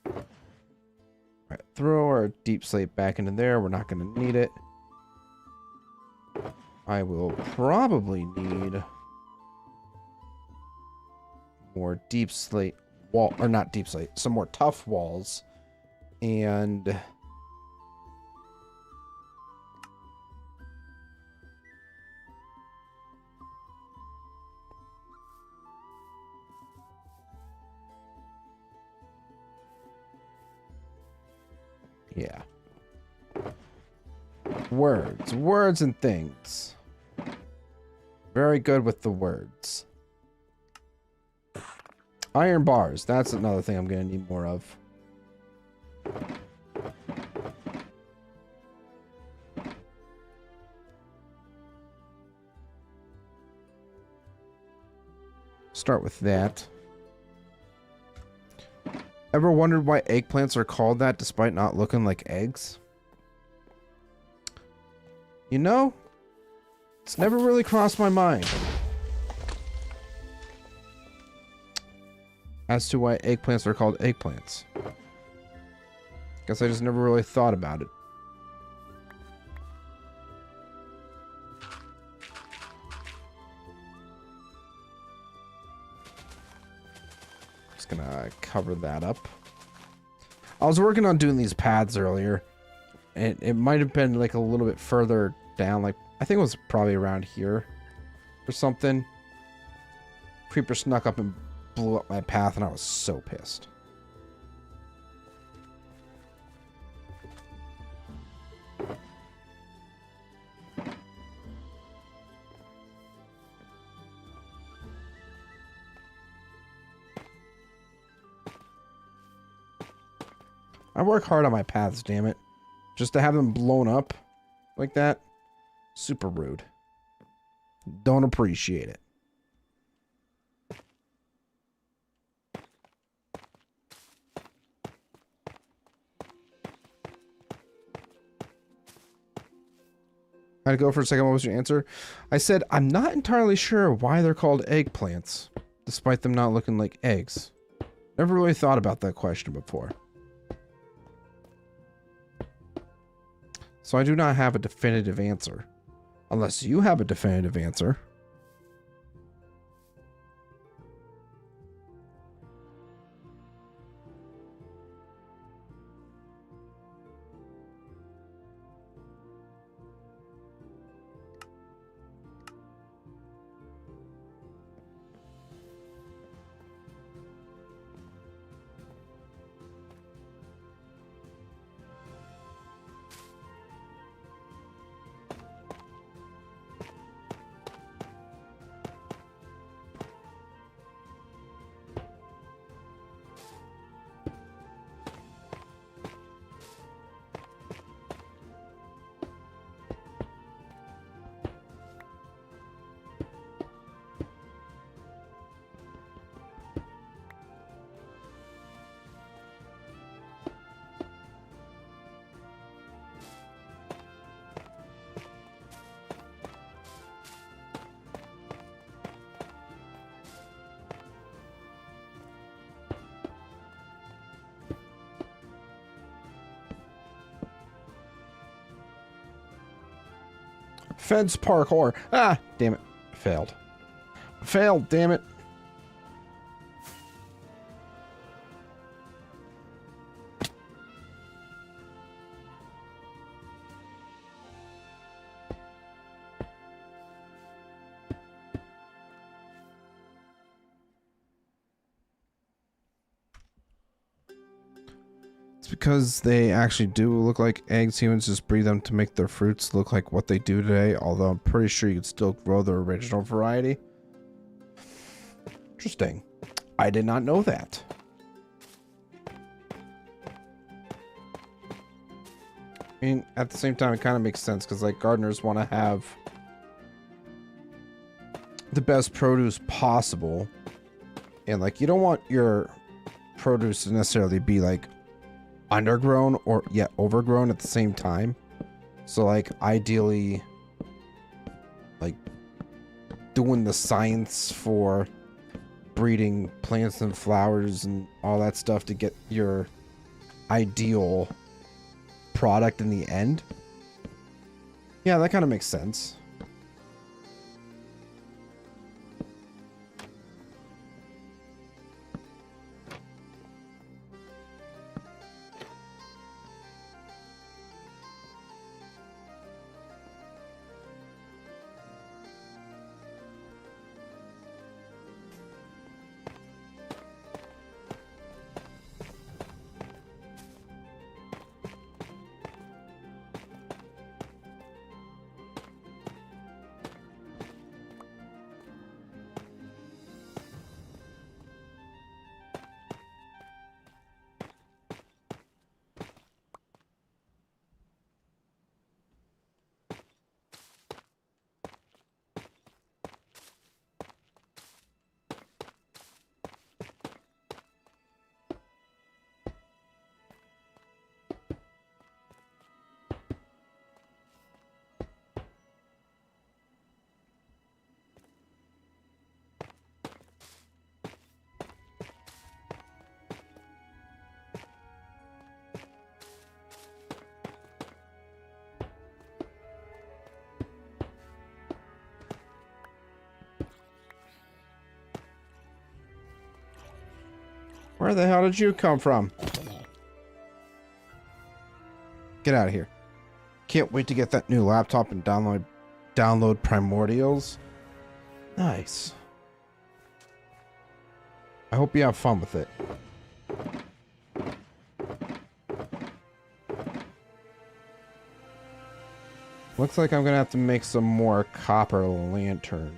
Alright, throw our deep slate back into there. We're not going to need it. I will probably need more deep slate wall, or not deep slate, some more tough walls. And yeah. Words and things. Very good with the words. Iron bars. That's another thing I'm going to need more of. Start with that. Ever wondered why eggplants are called that despite not looking like eggs? You know, it's never really crossed my mind as to why eggplants are called eggplants. Guess I just never really thought about it. Just gonna cover that up. I was working on doing these paths earlier. It might have been like a little bit further down, like I think it was probably around here or something. Creeper snuck up and blew up my path and I was so pissed. I work hard on my paths, damn it. Just to have them blown up like that, super rude. Don't appreciate it. I had to go for a second. What was your answer? I said, I'm not entirely sure why they're called eggplants, despite them not looking like eggs. Never really thought about that question before. So I do not have a definitive answer. Unless you have a definitive answer. Fence parkour. Ah, damn it. Failed. Failed, damn it. Because they actually do look like eggs. Humans just breed them to make their fruits look like what they do today, although I'm pretty sure you could still grow the original variety. Interesting. I did not know that. I mean, at the same time, it kind of makes sense because, like, gardeners want to have the best produce possible. And, like, you don't want your produce to necessarily be, like, undergrown or yet overgrown at the same time. So like ideally like doing the science for breeding plants and flowers and all that stuff to get your ideal product in the end. Yeah, that kind of makes sense. Where the hell did you come from? Get out of here. Can't wait to get that new laptop and download Primordials. Nice. I hope you have fun with it. Looks like I'm gonna have to make some more copper lanterns.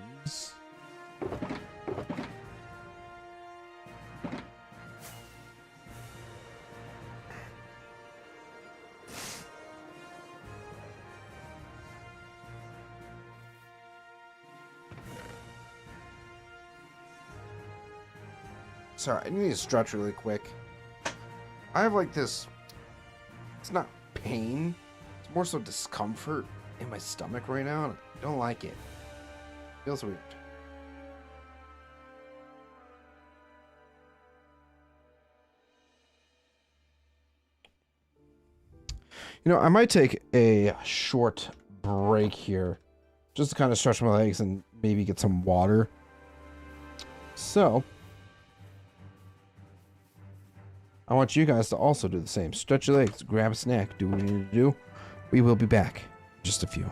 Sorry, I need to stretch really quick. I have like this, it's not pain, it's more so discomfort in my stomach right now, and I don't like it. Feels weird. You know, I might take a short break here, just to kind of stretch my legs and maybe get some water. So, I want you guys to also do the same. Stretch your legs, grab a snack, do what you need to do. We will be back in just a few.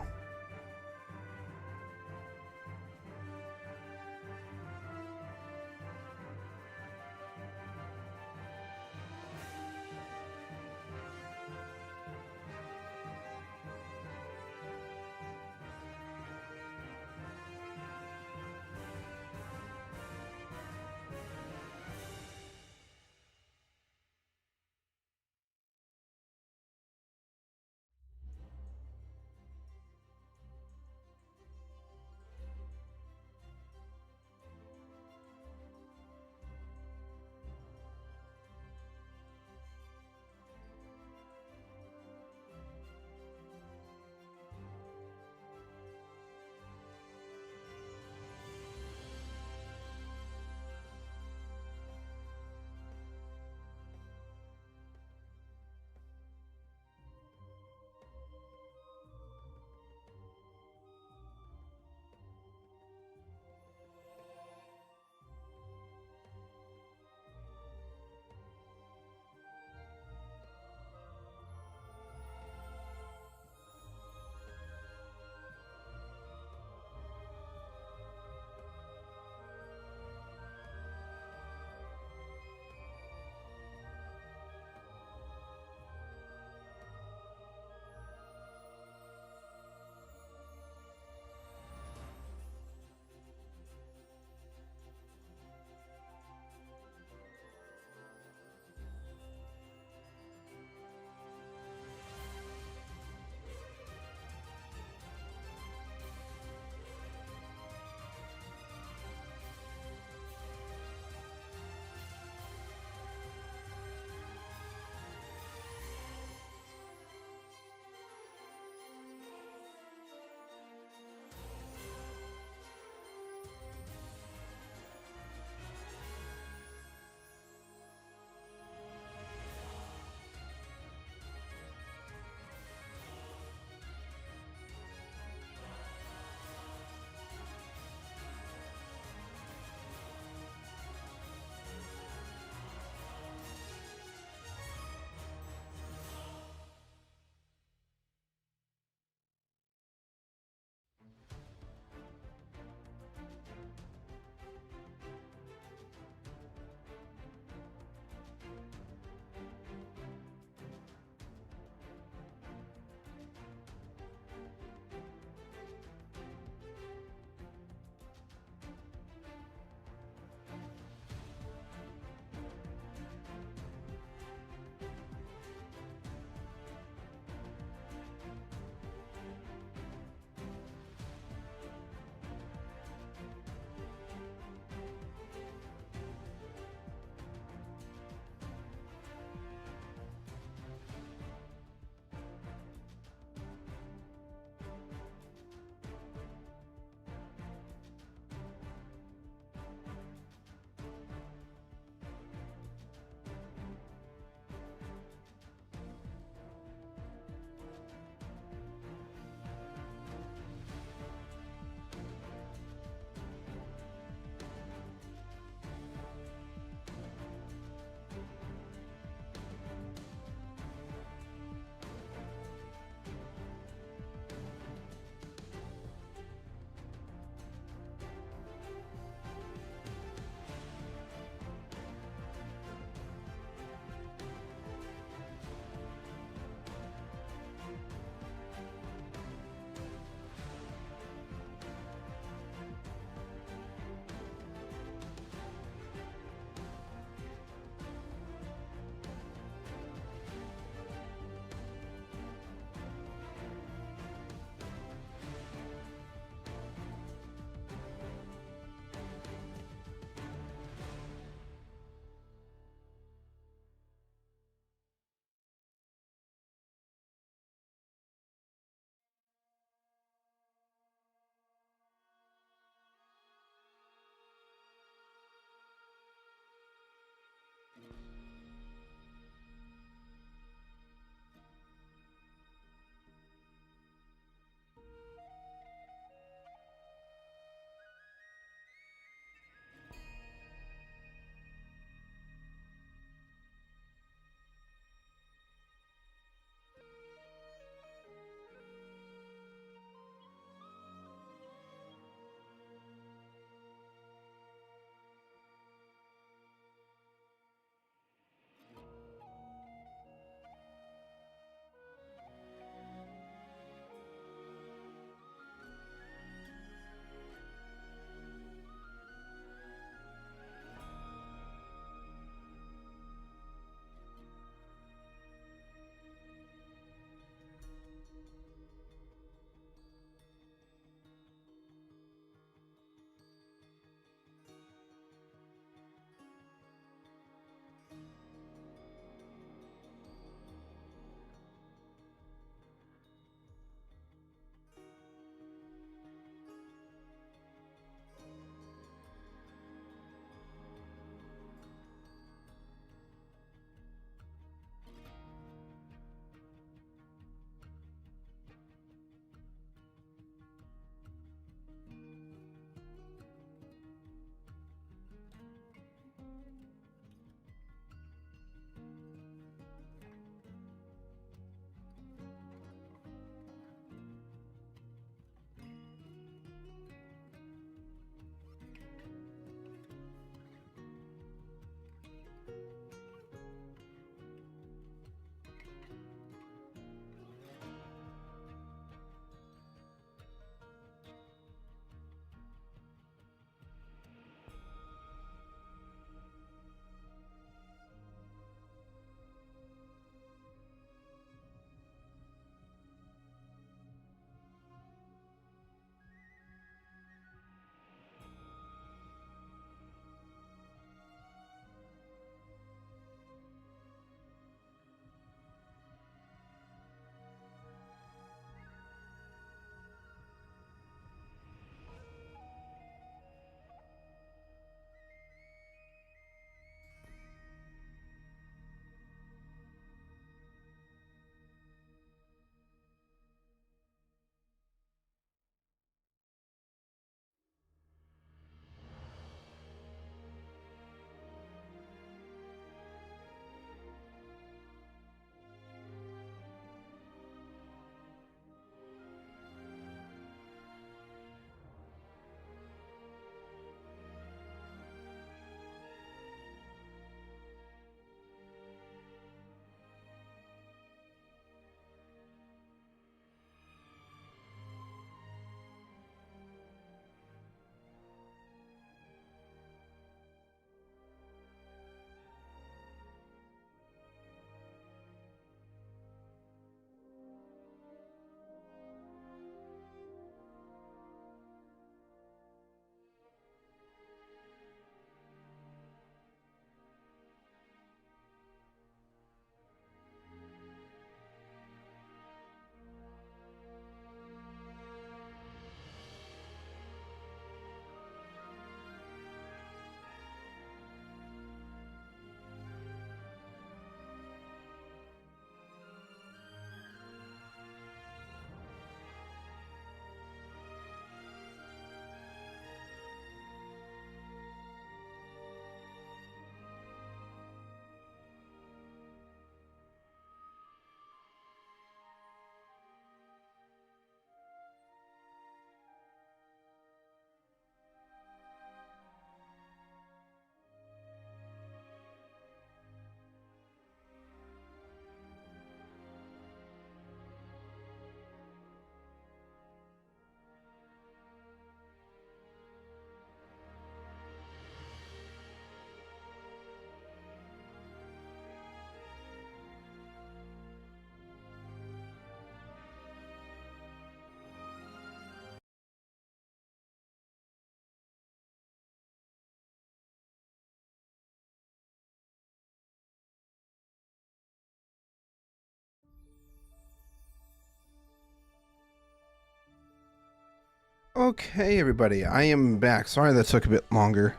Okay, everybody, I am back. Sorry that took a bit longer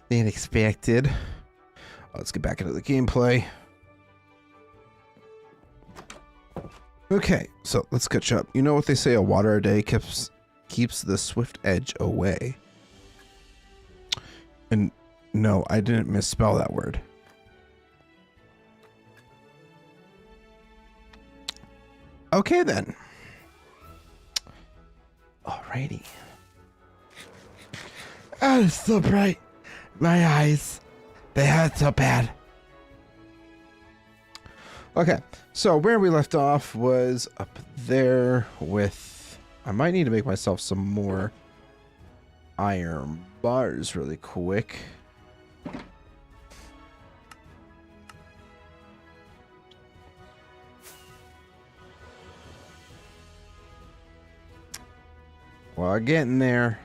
than expected. Let's get back into the gameplay. Okay, so let's catch up. You know what they say, a water a day keeps the swift edge away. And no, I didn't misspell that word. Okay then. Alrighty. Oh, it's so bright. My eyes, they hurt so bad. Okay, so where we left off was up there with... I might need to make myself some more iron bars really quick. Well, getting there.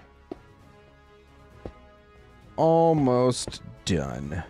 Almost done.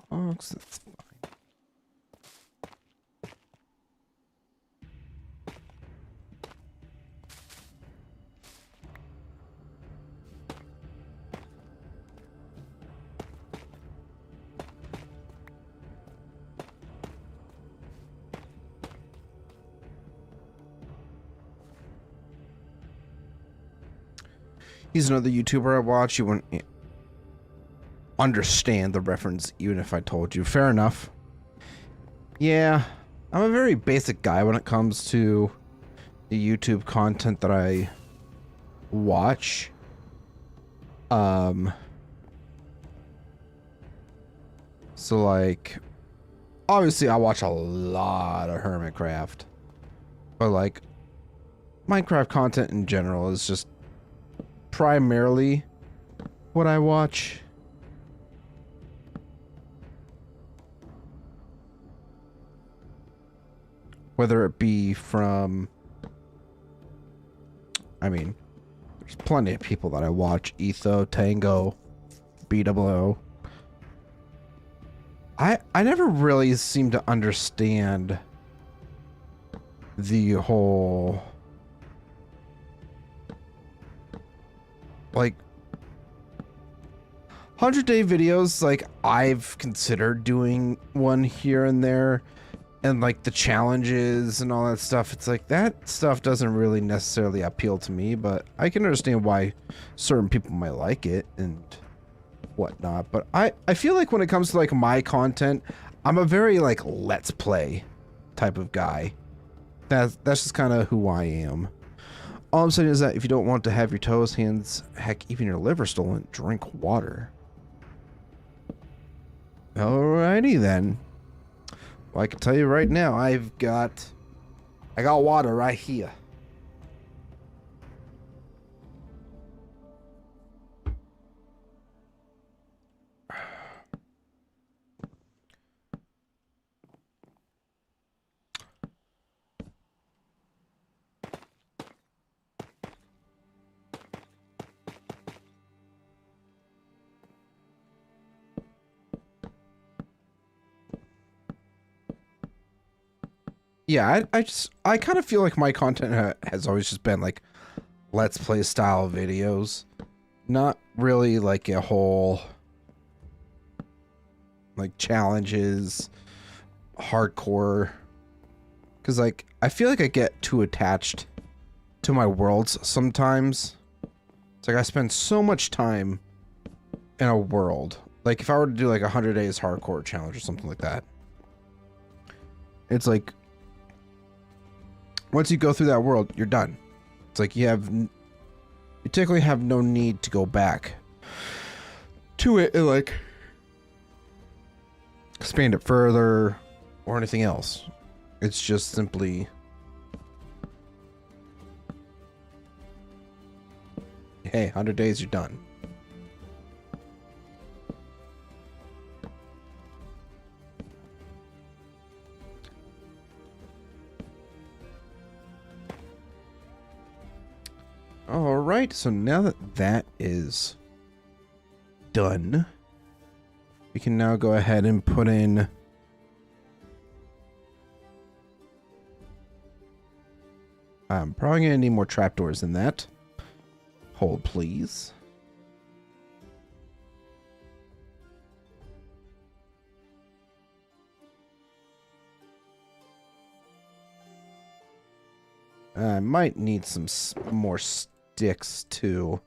Blocks, that's fine. He's another YouTuber I watch. You wouldn't understand the reference even if I told you. Fair enough. Yeah, I'm a very basic guy when it comes to the YouTube content that I watch. So like, obviously I watch a lot of Hermitcraft, but like Minecraft content in general is just primarily what I watch. Whether it be from, I mean, there's plenty of people that I watch. Etho, Tango, BWO. I never really seem to understand the whole, like, 100-day videos. Like, I've considered doing one here and there, and like the challenges and all that stuff. It's like that stuff doesn't really necessarily appeal to me, but I can understand why certain people might like it and whatnot. But I feel like when it comes to like my content, I'm a very like let's play type of guy. That's just kind of who I am. All I'm saying is that if you don't want to have your toes, hands, heck, even your liver stolen, drink water. Alrighty then. Well, I can tell you right now, I got water right here. Yeah, I kind of feel like my content has always just been like let's play style videos, not really like a whole like challenges, hardcore, because like I feel like I get too attached to my worlds sometimes. It's like I spend so much time in a world. Like if I were to do like 100 days hardcore challenge or something like that, it's like once you go through that world, you're done. It's like you technically have no need to go back to it and like expand it further or anything else. It's just simply... Hey, 100 days, you're done. Alright, so now that that is done, we can now go ahead and put in... I'm probably going to need more trapdoors than that. Hold, please. I might need some more sticks, too.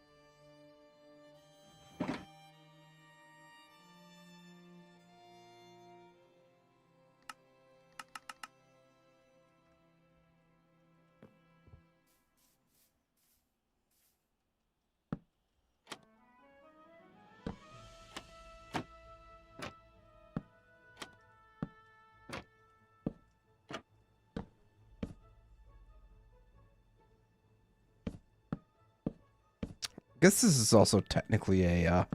I guess this is also technically a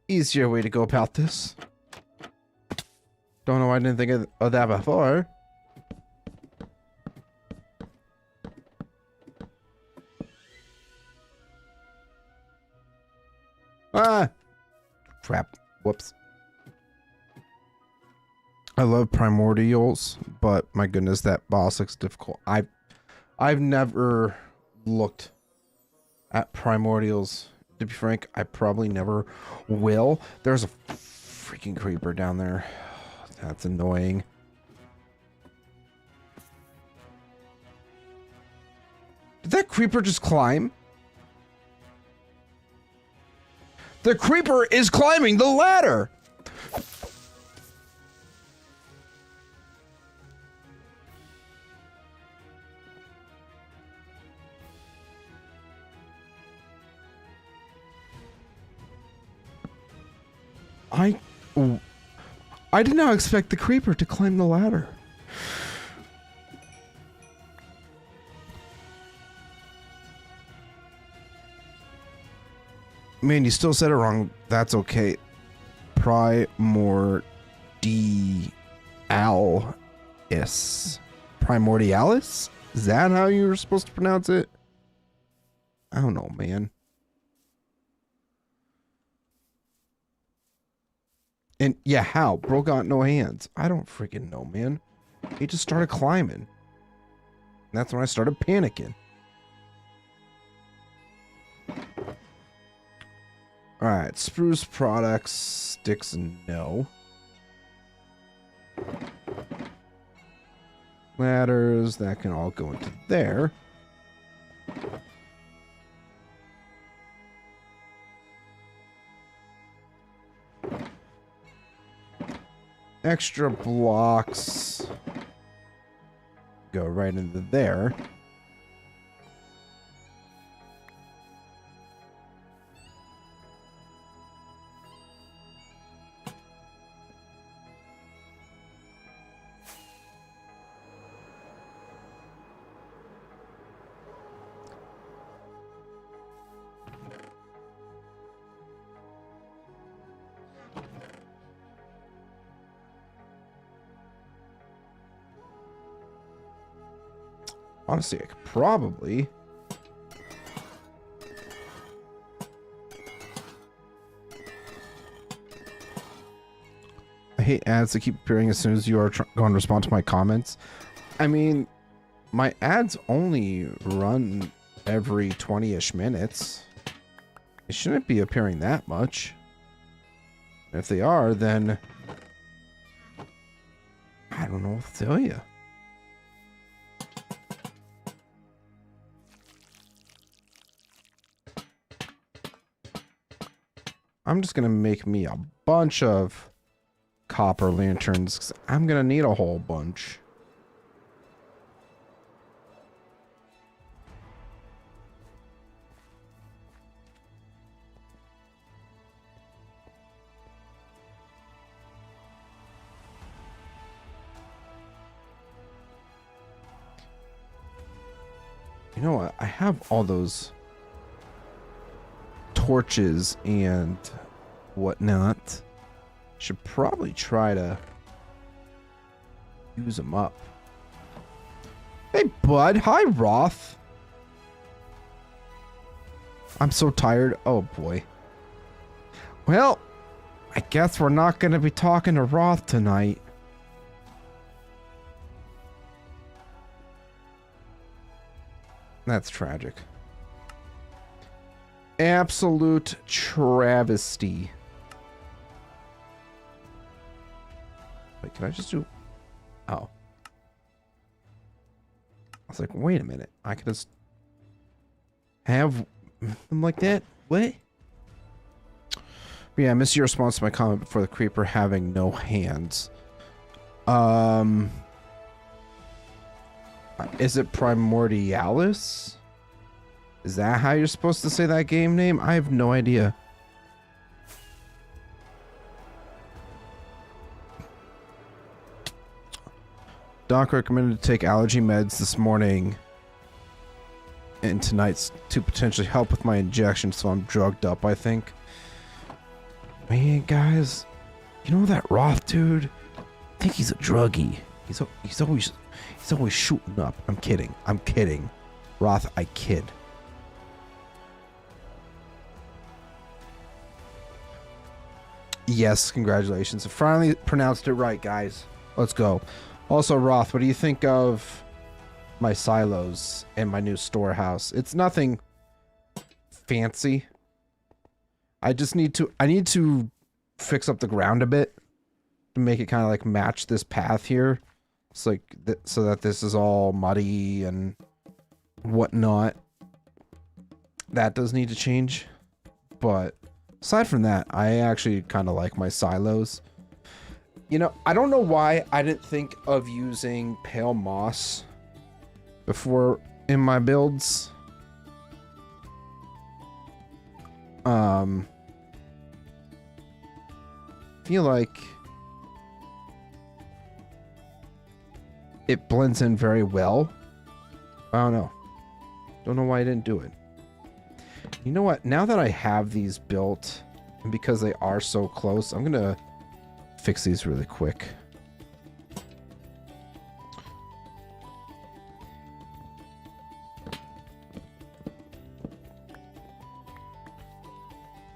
easier way to go about this. Don't know why I didn't think of that before. Ah! Crap. Whoops. I love primordials, but my goodness, that boss looks difficult. I've never looked at primordials. To be frank, I probably never will. There's a freaking creeper down there. That's annoying. Did that creeper just climb? The creeper is climbing the ladder! I did not expect the creeper to climb the ladder. Man, you still said it wrong. That's okay. Primordialis. Primordialis? Is that how you were supposed to pronounce it? I don't know, man. And yeah, how? Bro got no hands. I don't freaking know, man. He just started climbing. And that's when I started panicking. Alright, spruce products, sticks, no. Ladders, that can all go into there. Extra blocks go right into there. Honestly, I could probably... I hate ads that keep appearing as soon as you are going to respond to my comments. I mean, my ads only run every 20-ish minutes. It shouldn't be appearing that much. If they are, then... I don't know what to tell you. I'm just gonna make me a bunch of copper lanterns, 'cause I'm gonna need a whole bunch. You know what? I have all those torches and whatnot. Should probably try to use them up. Hey, bud. Hi, Roth. I'm so tired. Oh, boy. Well, I guess we're not going to be talking to Roth tonight. That's tragic. Absolute travesty. Wait, can I just do... Oh. I was like, wait a minute. I could just have them like that? What? But yeah, I missed your response to my comment before the creeper having no hands. Is it Primordialis? Is that how you're supposed to say that game name? I have no idea. Doc recommended to take allergy meds this morning and tonight's to potentially help with my injection, so I'm drugged up, I think. Man, guys, you know that Roth dude? I think he's a druggie. He's always shooting up. I'm kidding. I'm kidding. Roth, I kid. Yes, congratulations. I finally pronounced it right, guys. Let's go. Also, Roth, what do you think of my silos and my new storehouse? It's nothing fancy. I need to fix up the ground a bit to make it kind of like match this path here. It's like so that this is all muddy and whatnot. That does need to change, but aside from that, I actually kind of like my silos. You know, I don't know why I didn't think of using pale moss before in my builds. Feel like it blends in very well. I don't know. Don't know why I didn't do it. You know what? Now that I have these built, and because they are so close, I'm gonna fix these really quick.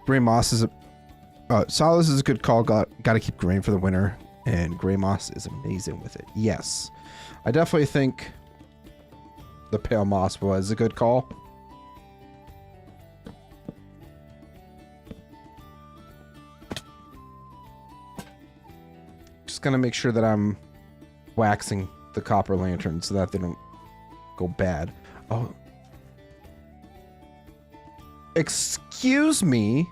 Gray moss is a Soulless is a good call. Got to keep grain for the winter, and gray moss is amazing with it. Yes, I definitely think the pale moss was a good call. Just gonna make sure that I'm waxing the copper lanterns so that they don't go bad. Oh, excuse me.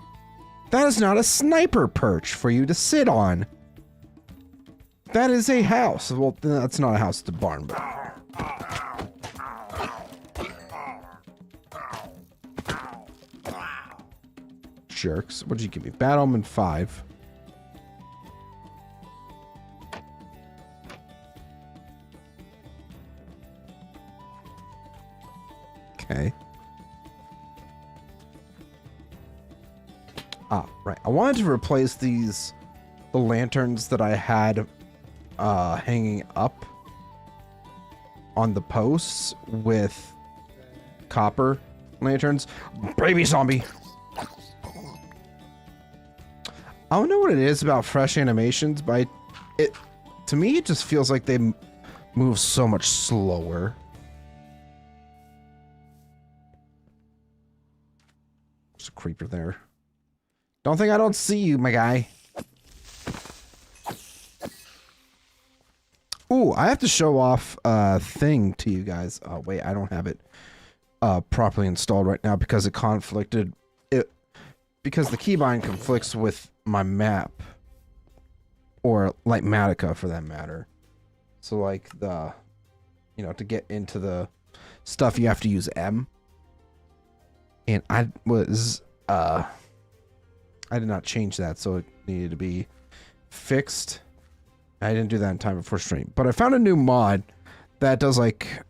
That is not a sniper perch for you to sit on. That is a house. Well, that's not a house, it's a barn, but... Jerks. What did you give me? Bad Omen 5. Okay. Ah, right. I wanted to replace the lanterns that I had hanging up on the posts with copper lanterns. Baby zombie! I don't know what it is about fresh animations, but to me it just feels like they move so much slower. There's a creeper there. Don't think I don't see you, my guy. Ooh, I have to show off a thing to you guys. Oh, wait, I don't have it properly installed right now because it conflicted. Because the keybind conflicts with my map. Or Lightmatica for that matter. So like to get into the stuff you have to use M. And I did not change that, so it needed to be fixed. I didn't do that in time before stream. But I found a new mod that does like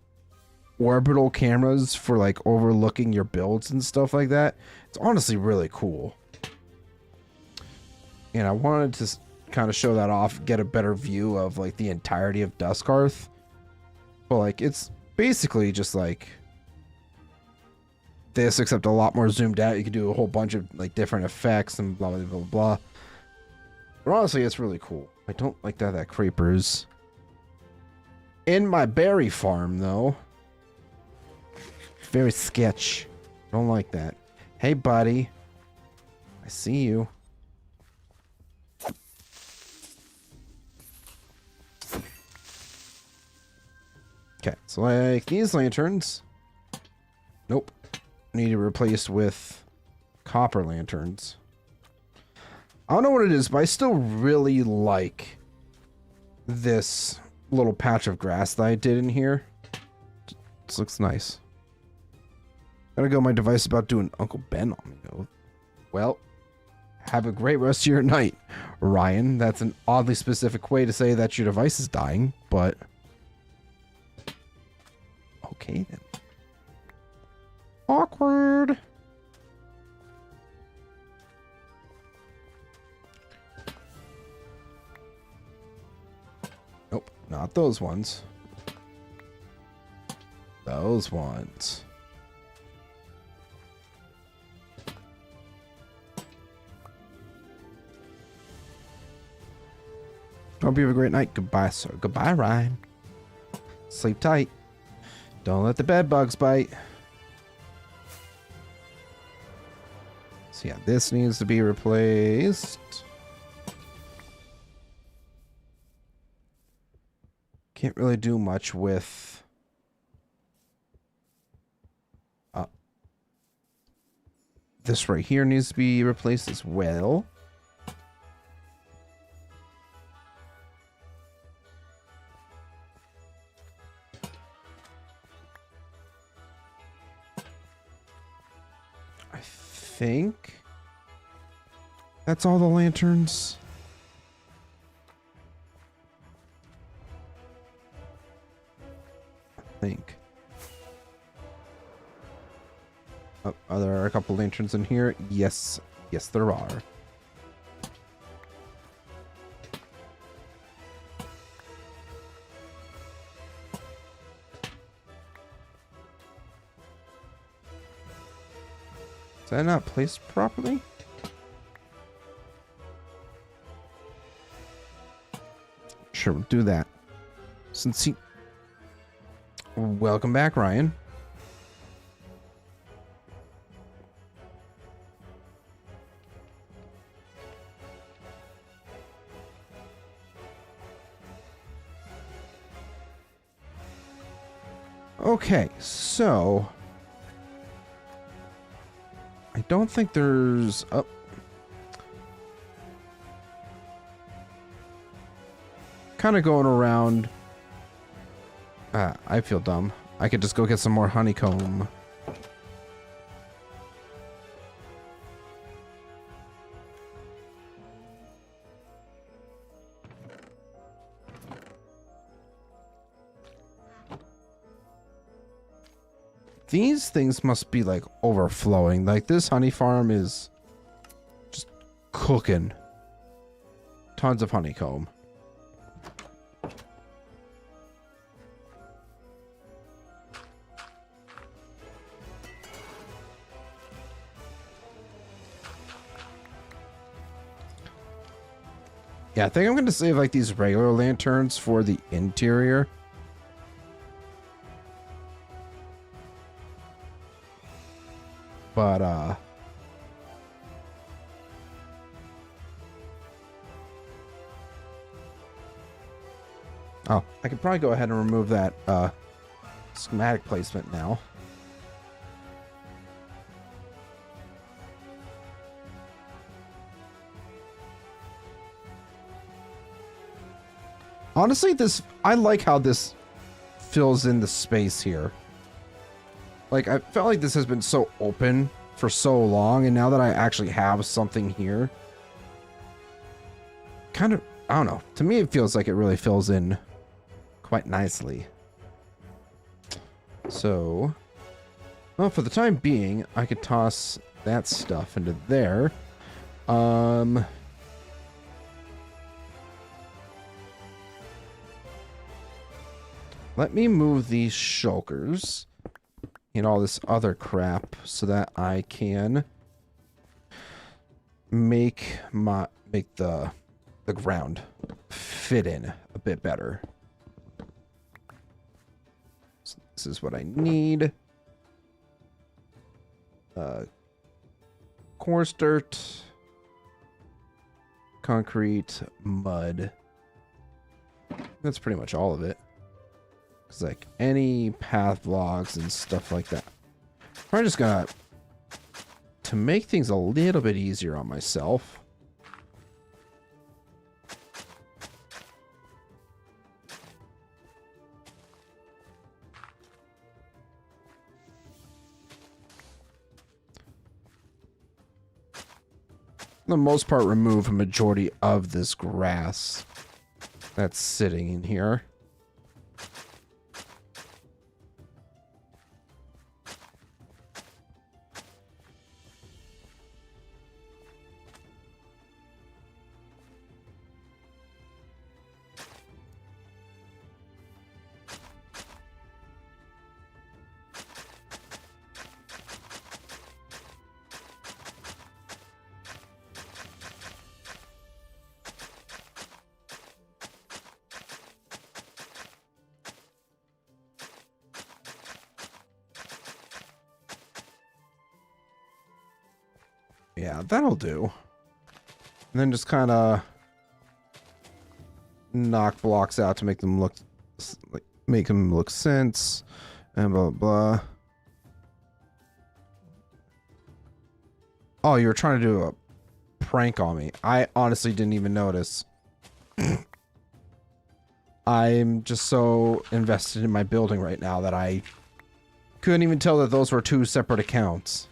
orbital cameras for like overlooking your builds and stuff like that. It's honestly really cool. And I wanted to kind of show that off, get a better view of like the entirety of Duskhearth. But like it's basically just like this, except a lot more zoomed out. You can do a whole bunch of like different effects and blah blah blah blah. But honestly, it's really cool. I don't like that creeper's in my berry farm though. Very sketch. Don't like that. Hey buddy, I see you. Okay, so like these lanterns, nope, need to replace with copper lanterns. I don't know what it is, but I still really like this little patch of grass that I did in here. This looks nice. Gotta go, my device is about doing Uncle Ben on me though. Well, have a great rest of your night, Ryan. That's an oddly specific way to say that your device is dying, but okay then. Awkward. Nope, not those ones. Those ones. Hope you have a great night. Goodbye, sir. Goodbye, Ryan. Sleep tight. Don't let the bed bugs bite. So yeah, this needs to be replaced. Can't really do much with this right here needs to be replaced as well. I think that's all the lanterns. I think. Oh, are there a couple lanterns in here? Yes. Yes, there are. Is that not placed properly? Sure, we'll do that. Since he... Welcome back, Ryan. Okay, so... I don't think there's... Oh. Kind of going around... I feel dumb. I could just go get some more honeycomb. These things must be like overflowing. Like this honey farm is just cooking. Tons of honeycomb. Yeah, I think I'm going to save like these regular lanterns for the interior. But, oh, I could probably go ahead and remove that, schematic placement now. Honestly, I like how this fills in the space here. Like, I felt like this has been so open for so long, and now that I actually have something here, kind of, I don't know. To me, it feels like it really fills in quite nicely. So, well, for the time being, I could toss that stuff into there. Let me move these shulkers and all this other crap so that I can make the ground fit in a bit better. So this is what I need. Coarse dirt, concrete, mud. That's pretty much all of it. It's like any path blocks and stuff like that. I'm just gonna, to make things a little bit easier on myself, for the most part, remove a majority of this grass that's sitting in here. Yeah, that'll do. And then just kind of knock blocks out to make them look sense, and blah blah. Oh, you were trying to do a prank on me. I honestly didn't even notice. I'm just so invested in my building right now that I couldn't even tell that those were two separate accounts.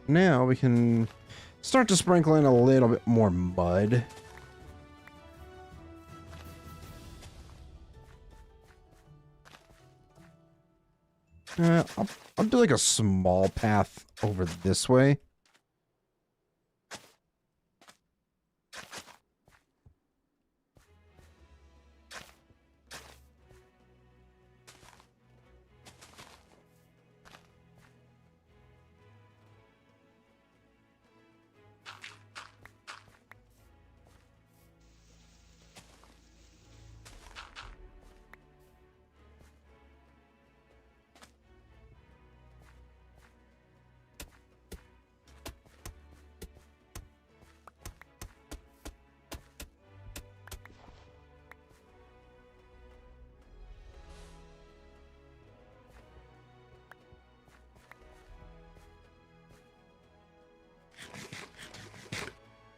Now we can start to sprinkle in a little bit more mud. I'll do like a small path over this way.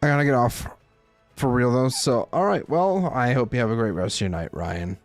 I gotta get off for real though, so alright, well, I hope you have a great rest of your night, Ryan.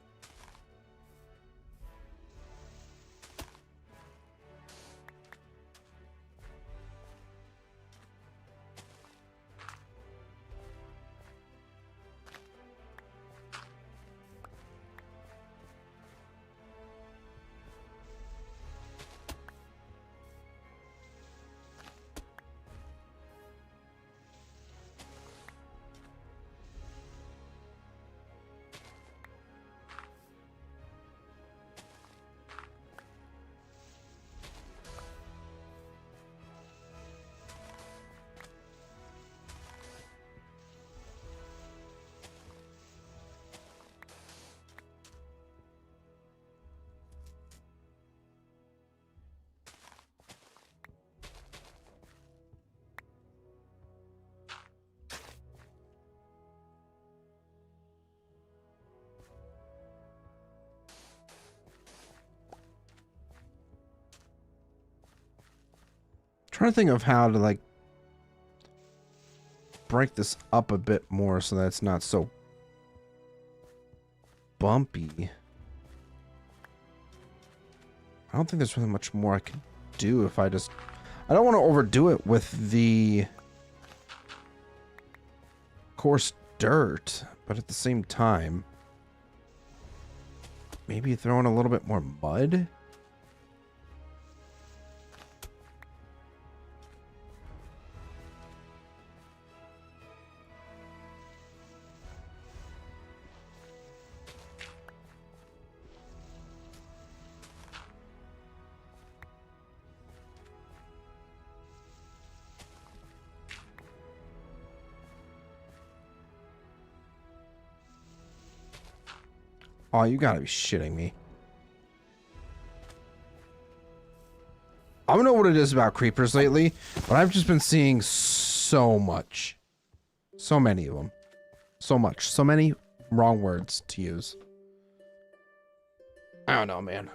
trying to think of how to like break this up a bit more so that it's not so bumpy. I don't think there's really much more I can do if I just... I don't want to overdo it with the coarse dirt, but at the same time, maybe throw in a little bit more mud? Oh, you gotta be shitting me. I don't know what it is about creepers lately, but I've just been seeing so much. So many of them. So much. So many wrong words to use. I don't know, man.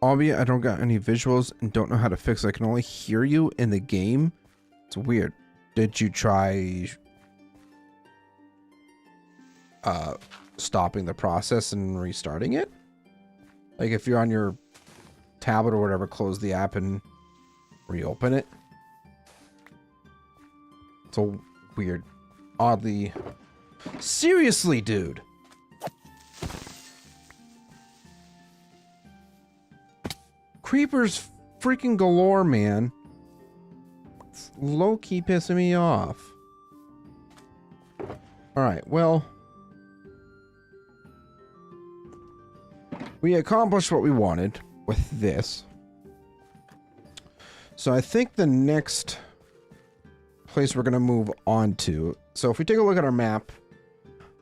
Albeit I don't got any visuals and don't know how to fix it. I can only hear you in the game. It's weird. Did you try stopping the process and restarting it? Like if you're on your tablet or whatever, close the app and reopen it. It's a weird, oddly... Seriously, dude! Creepers freaking galore, man. It's low-key pissing me off. Alright, well... we accomplished what we wanted with this. So I think the next place we're going to move on to... So if we take a look at our map,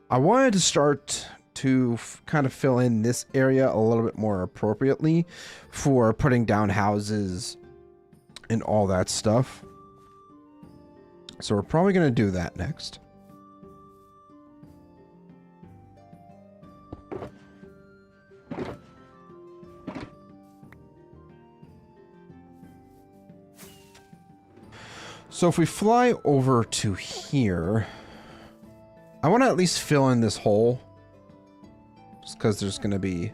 I wanted to start to kind of fill in this area a little bit more appropriately for putting down houses and all that stuff. So we're probably going to do that next. So if we fly over to here, I want to at least fill in this hole. Just because there's going to be...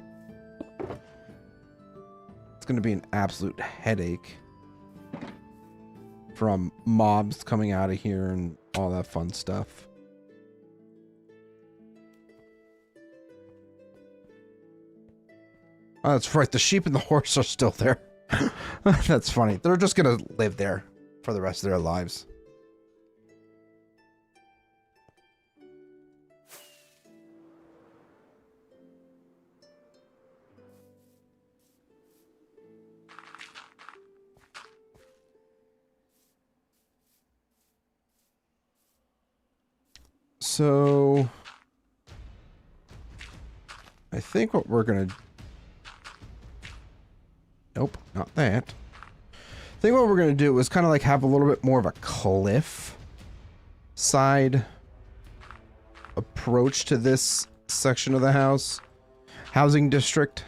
it's going to be an absolute headache from mobs coming out of here and all that fun stuff. Oh, that's right. The sheep and the horse are still there. That's funny. They're just going to live there for the rest of their lives. So I think what we're gonna... nope, not that. I think what we're gonna do is kind of like have a little bit more of a cliff side approach to this section of the housing district.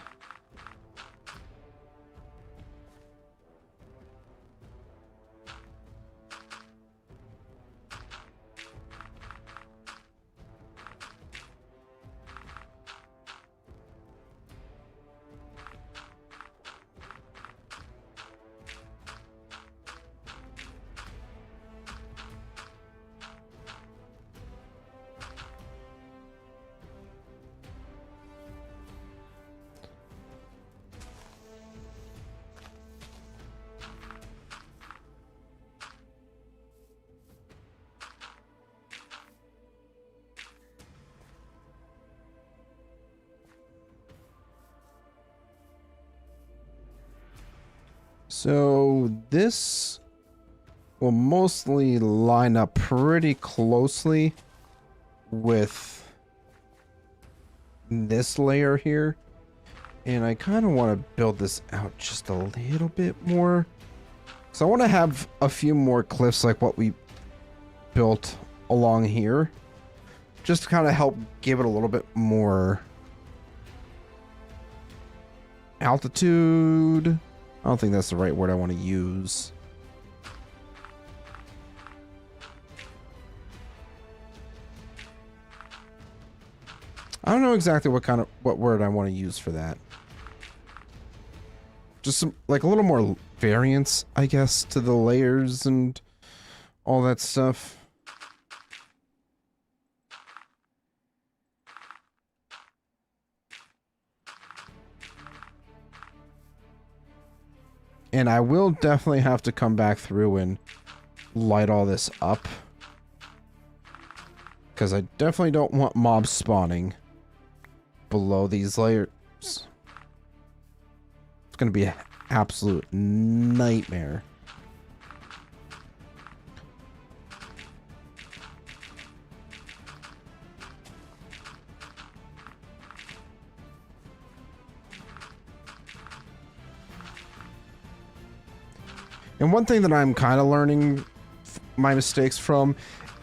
So this will mostly line up pretty closely with this layer here. And I kind of want to build this out just a little bit more. So I want to have a few more cliffs like what we built along here. Just to kind of help give it a little bit more altitude. I don't think that's the right word I want to use. I don't know exactly what word I want to use for that. Just some, like, a little more variance, I guess, to the layers and all that stuff. And I will definitely have to come back through and light all this up. Because I definitely don't want mobs spawning below these layers. It's going to be an absolute nightmare. And one thing that I'm kind of learning my mistakes from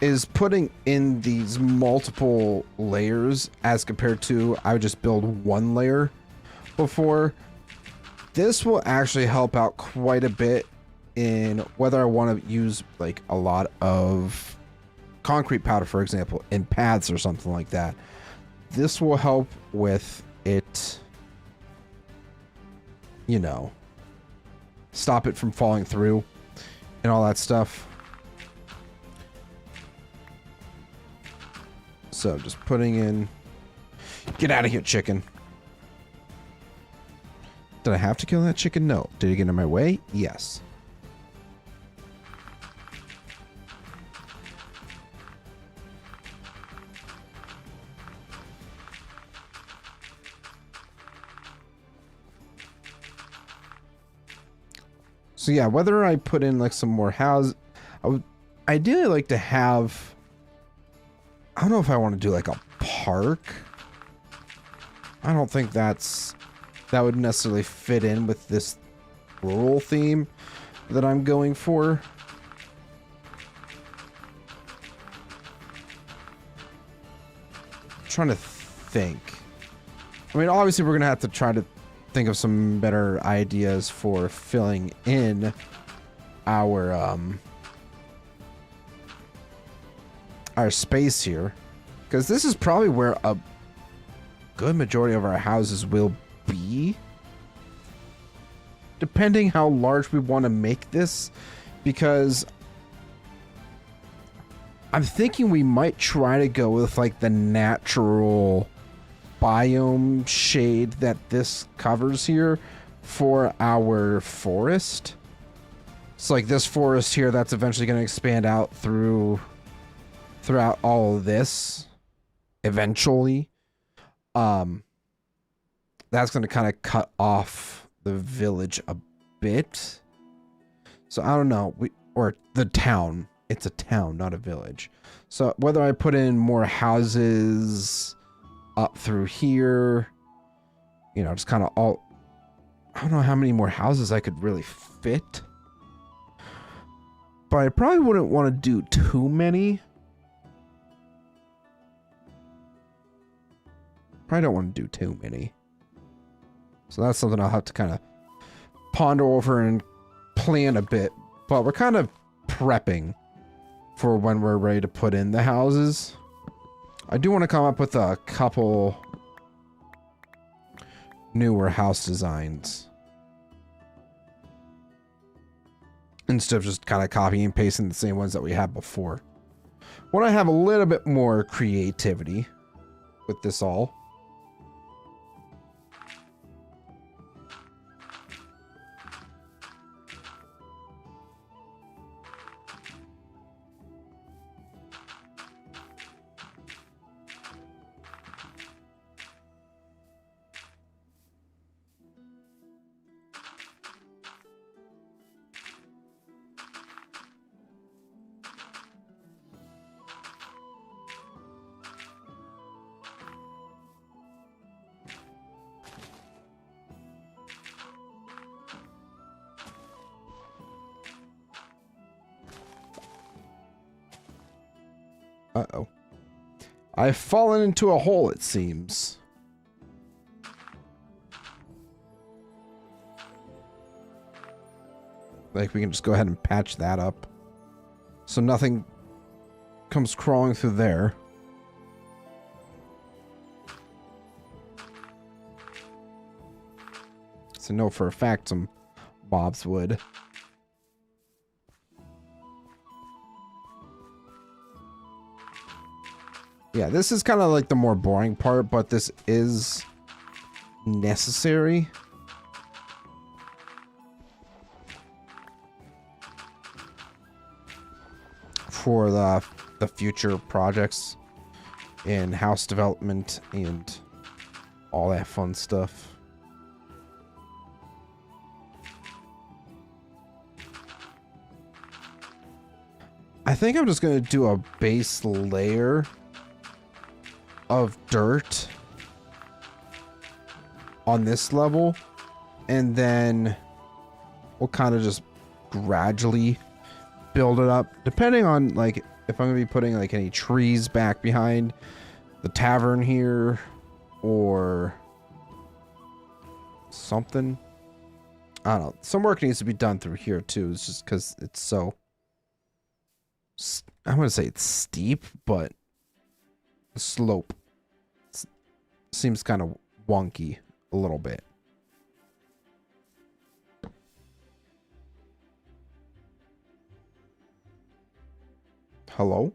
is putting in these multiple layers as compared to I would just build one layer before. This will actually help out quite a bit in whether I want to use like a lot of concrete powder, for example, in paths or something like that. This will help with it, you know, stop it from falling through and all that stuff. So just putting in... Get out of here, chicken. Did I have to kill that chicken? No. Did it get in my way? Yes. So yeah, whether I put in like some more houses, I would ideally like to have... I don't know if I want to do like a park. I don't think that would necessarily fit in with this rural theme that I'm going for. I'm trying to think. I mean, obviously we're going to have to try to think of some better ideas for filling in our space here, because this is probably where a good majority of our houses will be, depending how large we want to make this, because I'm thinking we might try to go with like the natural biome shade that this covers here for our forest. So like this forest here, that's eventually going to expand out throughout all of this eventually. That's going to kind of cut off the village a bit. So I don't know, or the town. It's a town, not a village. So whether I put in more houses up through here, you know, just kind of all, I don't know how many more houses I could really fit, but I probably wouldn't want to do too many. Probably don't want to do too many. So that's something I'll have to kind of ponder over and plan a bit. But we're kind of prepping for when we're ready to put in the houses. I do want to come up with a couple newer house designs, instead of just kind of copying and pasting the same ones that we had before. Want to have a little bit more creativity with this all. Uh-oh. I've fallen into a hole, it seems. Like, we can just go ahead and patch that up. So nothing comes crawling through there. So know for a fact some mobs would. Yeah, this is kind of like the more boring part, but this is necessary. For the future projects in house development and all that fun stuff. I think I'm just going to do a base layer of dirt on this level, and then we'll kind of just gradually build it up, depending on like if I'm gonna be putting like any trees back behind the tavern here or something. I don't know. Some work needs to be done through here too. It's just because it's so, I want to say it's steep, but the slope seems kind of wonky a little bit. Hello?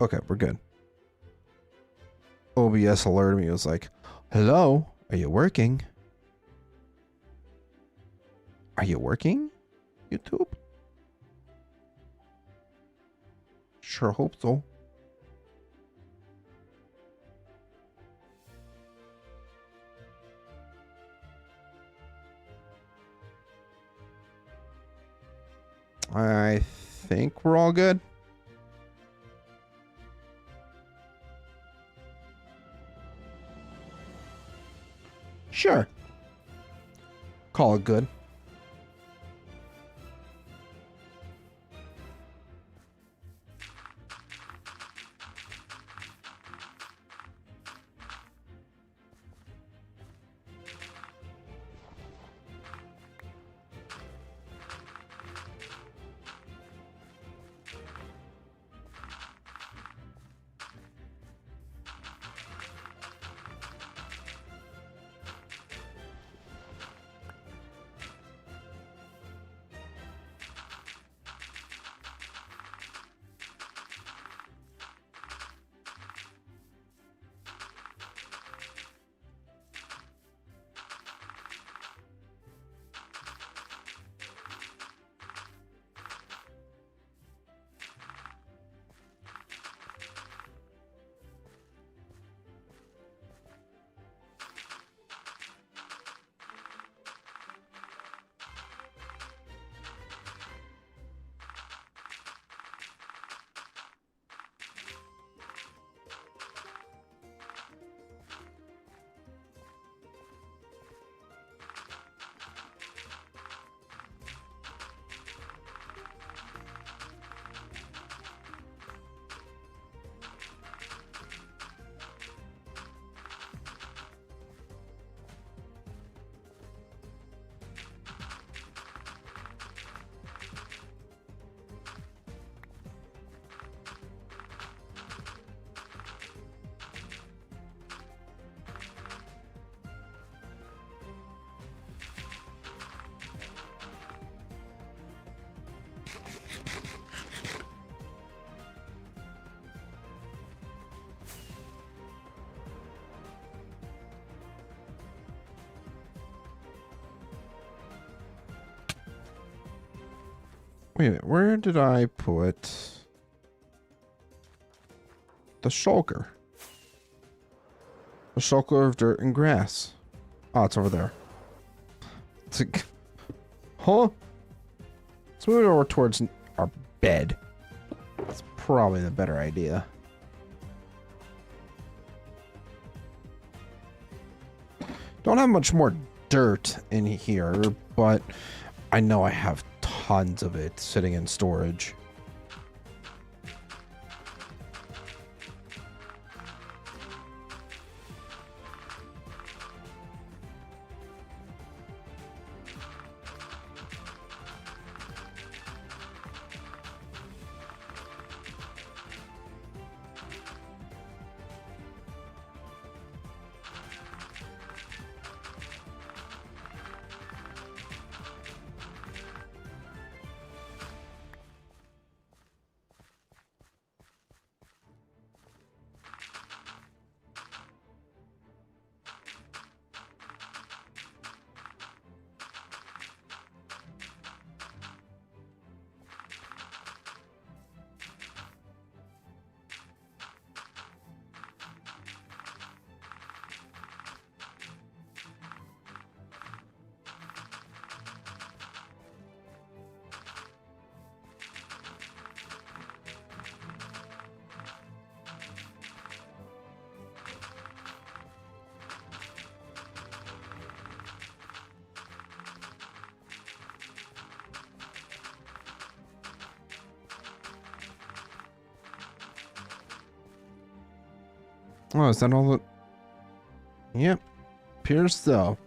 Okay, we're good. OBS alerted me. It was like, hello? Are you working? Are you working? YouTube? Sure hope so. I think we're all good. Sure. Call it good. Wait a minute, where did I put the shulker? The shulker of dirt and grass. Oh, it's over there. It's like, huh? Let's move it over towards our bed. That's probably the better idea. Don't have much more dirt in here, but I know I have tons of it sitting in storage. Oh, is that all that? Yep. Appears so.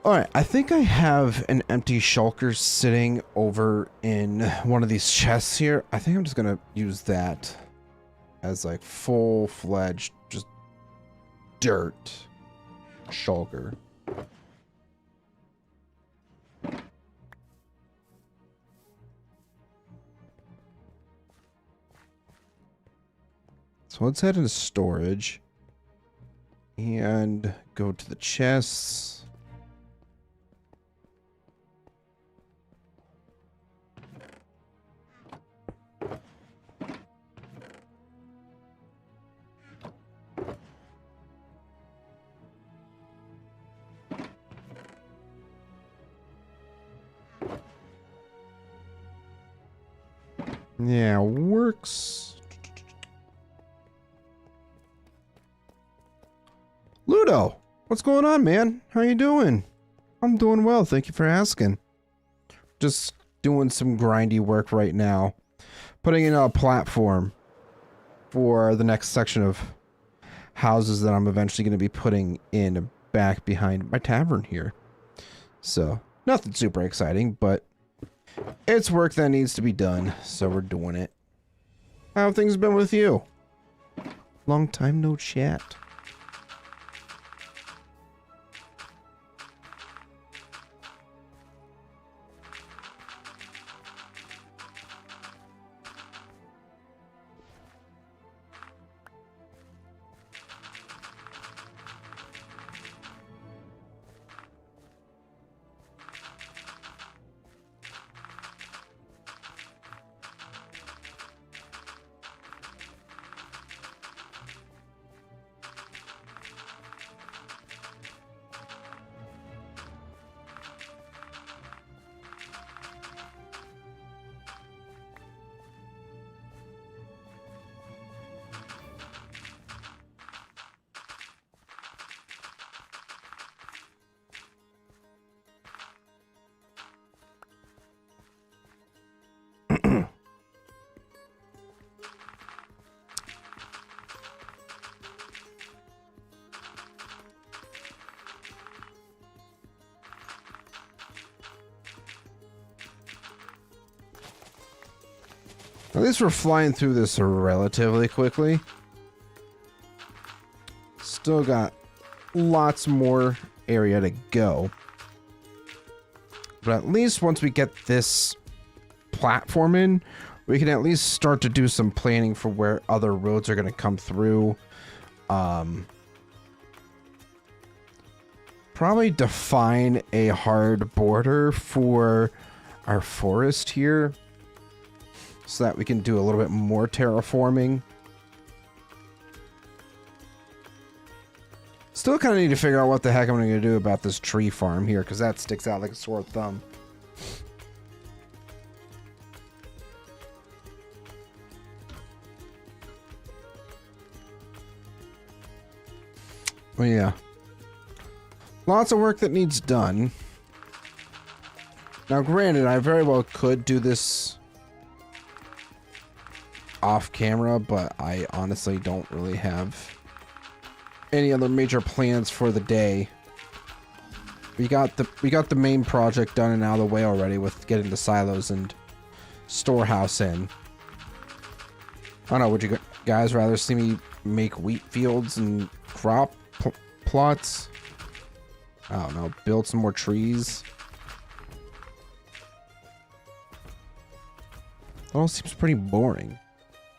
Alright, I think I have an empty shulker sitting over in one of these chests here. I think I'm just gonna use that as like full-fledged just dirt shulker. So let's head into storage and go to the chests. Yeah, works. Ludo, what's going on, man? How you doing? I'm doing well, thank you for asking. Just doing some grindy work right now. Putting in a platform for the next section of houses that I'm eventually going to be putting in back behind my tavern here. So, nothing super exciting, but it's work that needs to be done, so we're doing it. How have things been with you? Long time no chat. At least we're flying through this relatively quickly. Still got lots more area to go. But at least once we get this platform in, we can at least start to do some planning for where other roads are going to come through. Probably define a hard border for our forest here, so that we can do a little bit more terraforming. Still kind of need to figure out what the heck I'm going to do about this tree farm here, because that sticks out like a sore thumb. Oh yeah. lots of work that needs done. Now, granted, I very well could do this off camera, but I honestly don't really have any other major plans for the day. We got the main project done and out of the way already with getting the silos and storehouse in. I don't know, would you guys rather see me make wheat fields and crop plots? I don't know, build some more trees? It all seems pretty boring.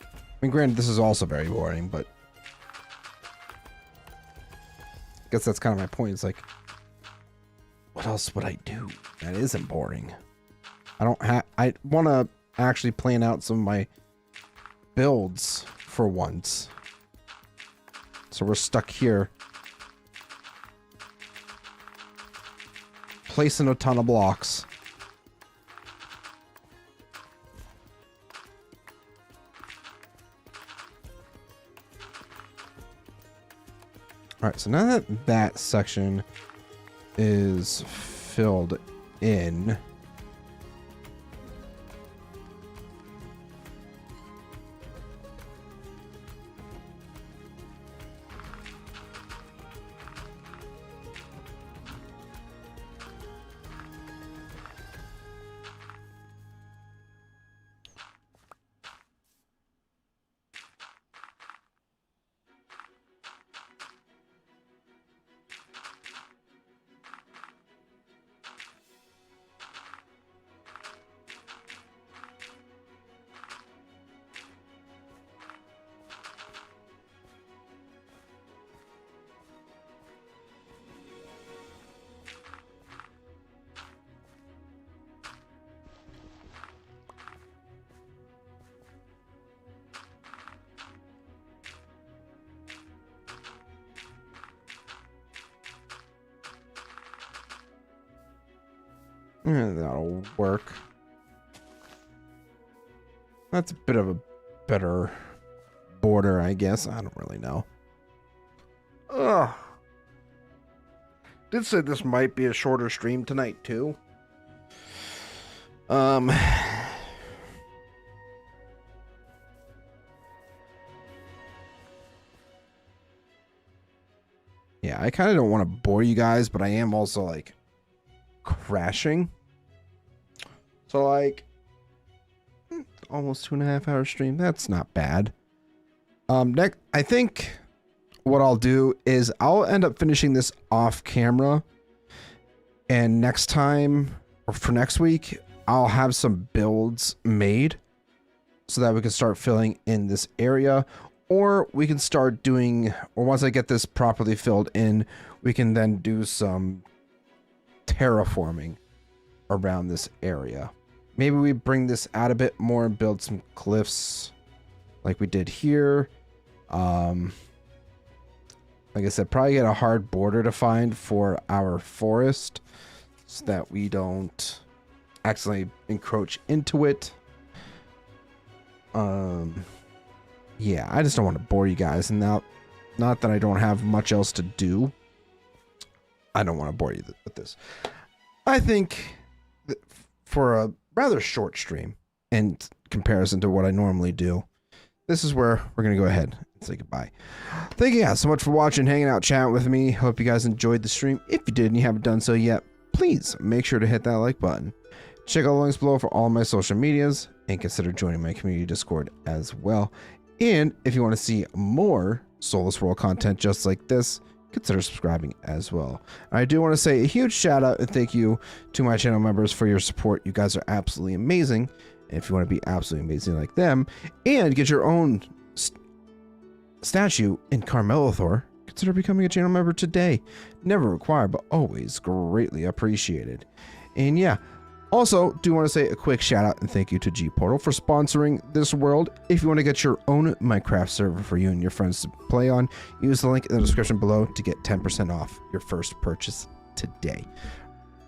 I mean, granted, this is also very boring, but I guess that's kind of my point. It's like, what else would I do that isn't boring? I want to actually plan out some of my builds for once. So we're stuck here placing a ton of blocks. All right, so now that that section is filled in, that'll work. That's a bit of a better border, I guess. I don't really know. Ugh. Did say this might be a shorter stream tonight too. Yeah, I kind of don't want to bore you guys, but I am also like crashing. So like almost 2.5 hour stream. That's not bad. Next, I think what I'll do is I'll end up finishing this off camera, and next time or for next week I'll have some builds made so that we can start filling in this area, or we can start doing, or once I get this properly filled in, we can then do some terraforming around this area. Maybe we bring this out a bit more and build some cliffs like we did here. Like I said, probably get a hard border to find for our forest so that we don't accidentally encroach into it. Yeah, I just don't want to bore you guys. And now, not that I don't have much else to do, I don't want to bore you with this. I think that for a rather short stream in comparison to what I normally do, this is where we're going to go ahead and say goodbye. Thank you guys so much for watching, hanging out, chatting with me. Hope you guys enjoyed the stream. If you did and you haven't done so yet, please make sure to hit that like button. Check out the links below for all my social medias and consider joining my community Discord as well. And if you want to see more Soulless World content just like this, consider subscribing as well. I do want to say a huge shout out and thank you to my channel members for your support. You guys are absolutely amazing. And if you want to be absolutely amazing like them and get your own statue in Carmelo Thor, consider becoming a channel member today. Never required, but always greatly appreciated. And yeah, also do want to say a quick shout out and thank you to G Portal for sponsoring this world. If you want to get your own Minecraft server for you and your friends to play on, use the link in the description below to get 10% off your first purchase today.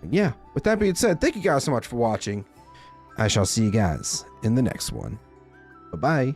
And yeah, with that being said, thank you guys so much for watching. I shall see you guys in the next one. Bye-bye.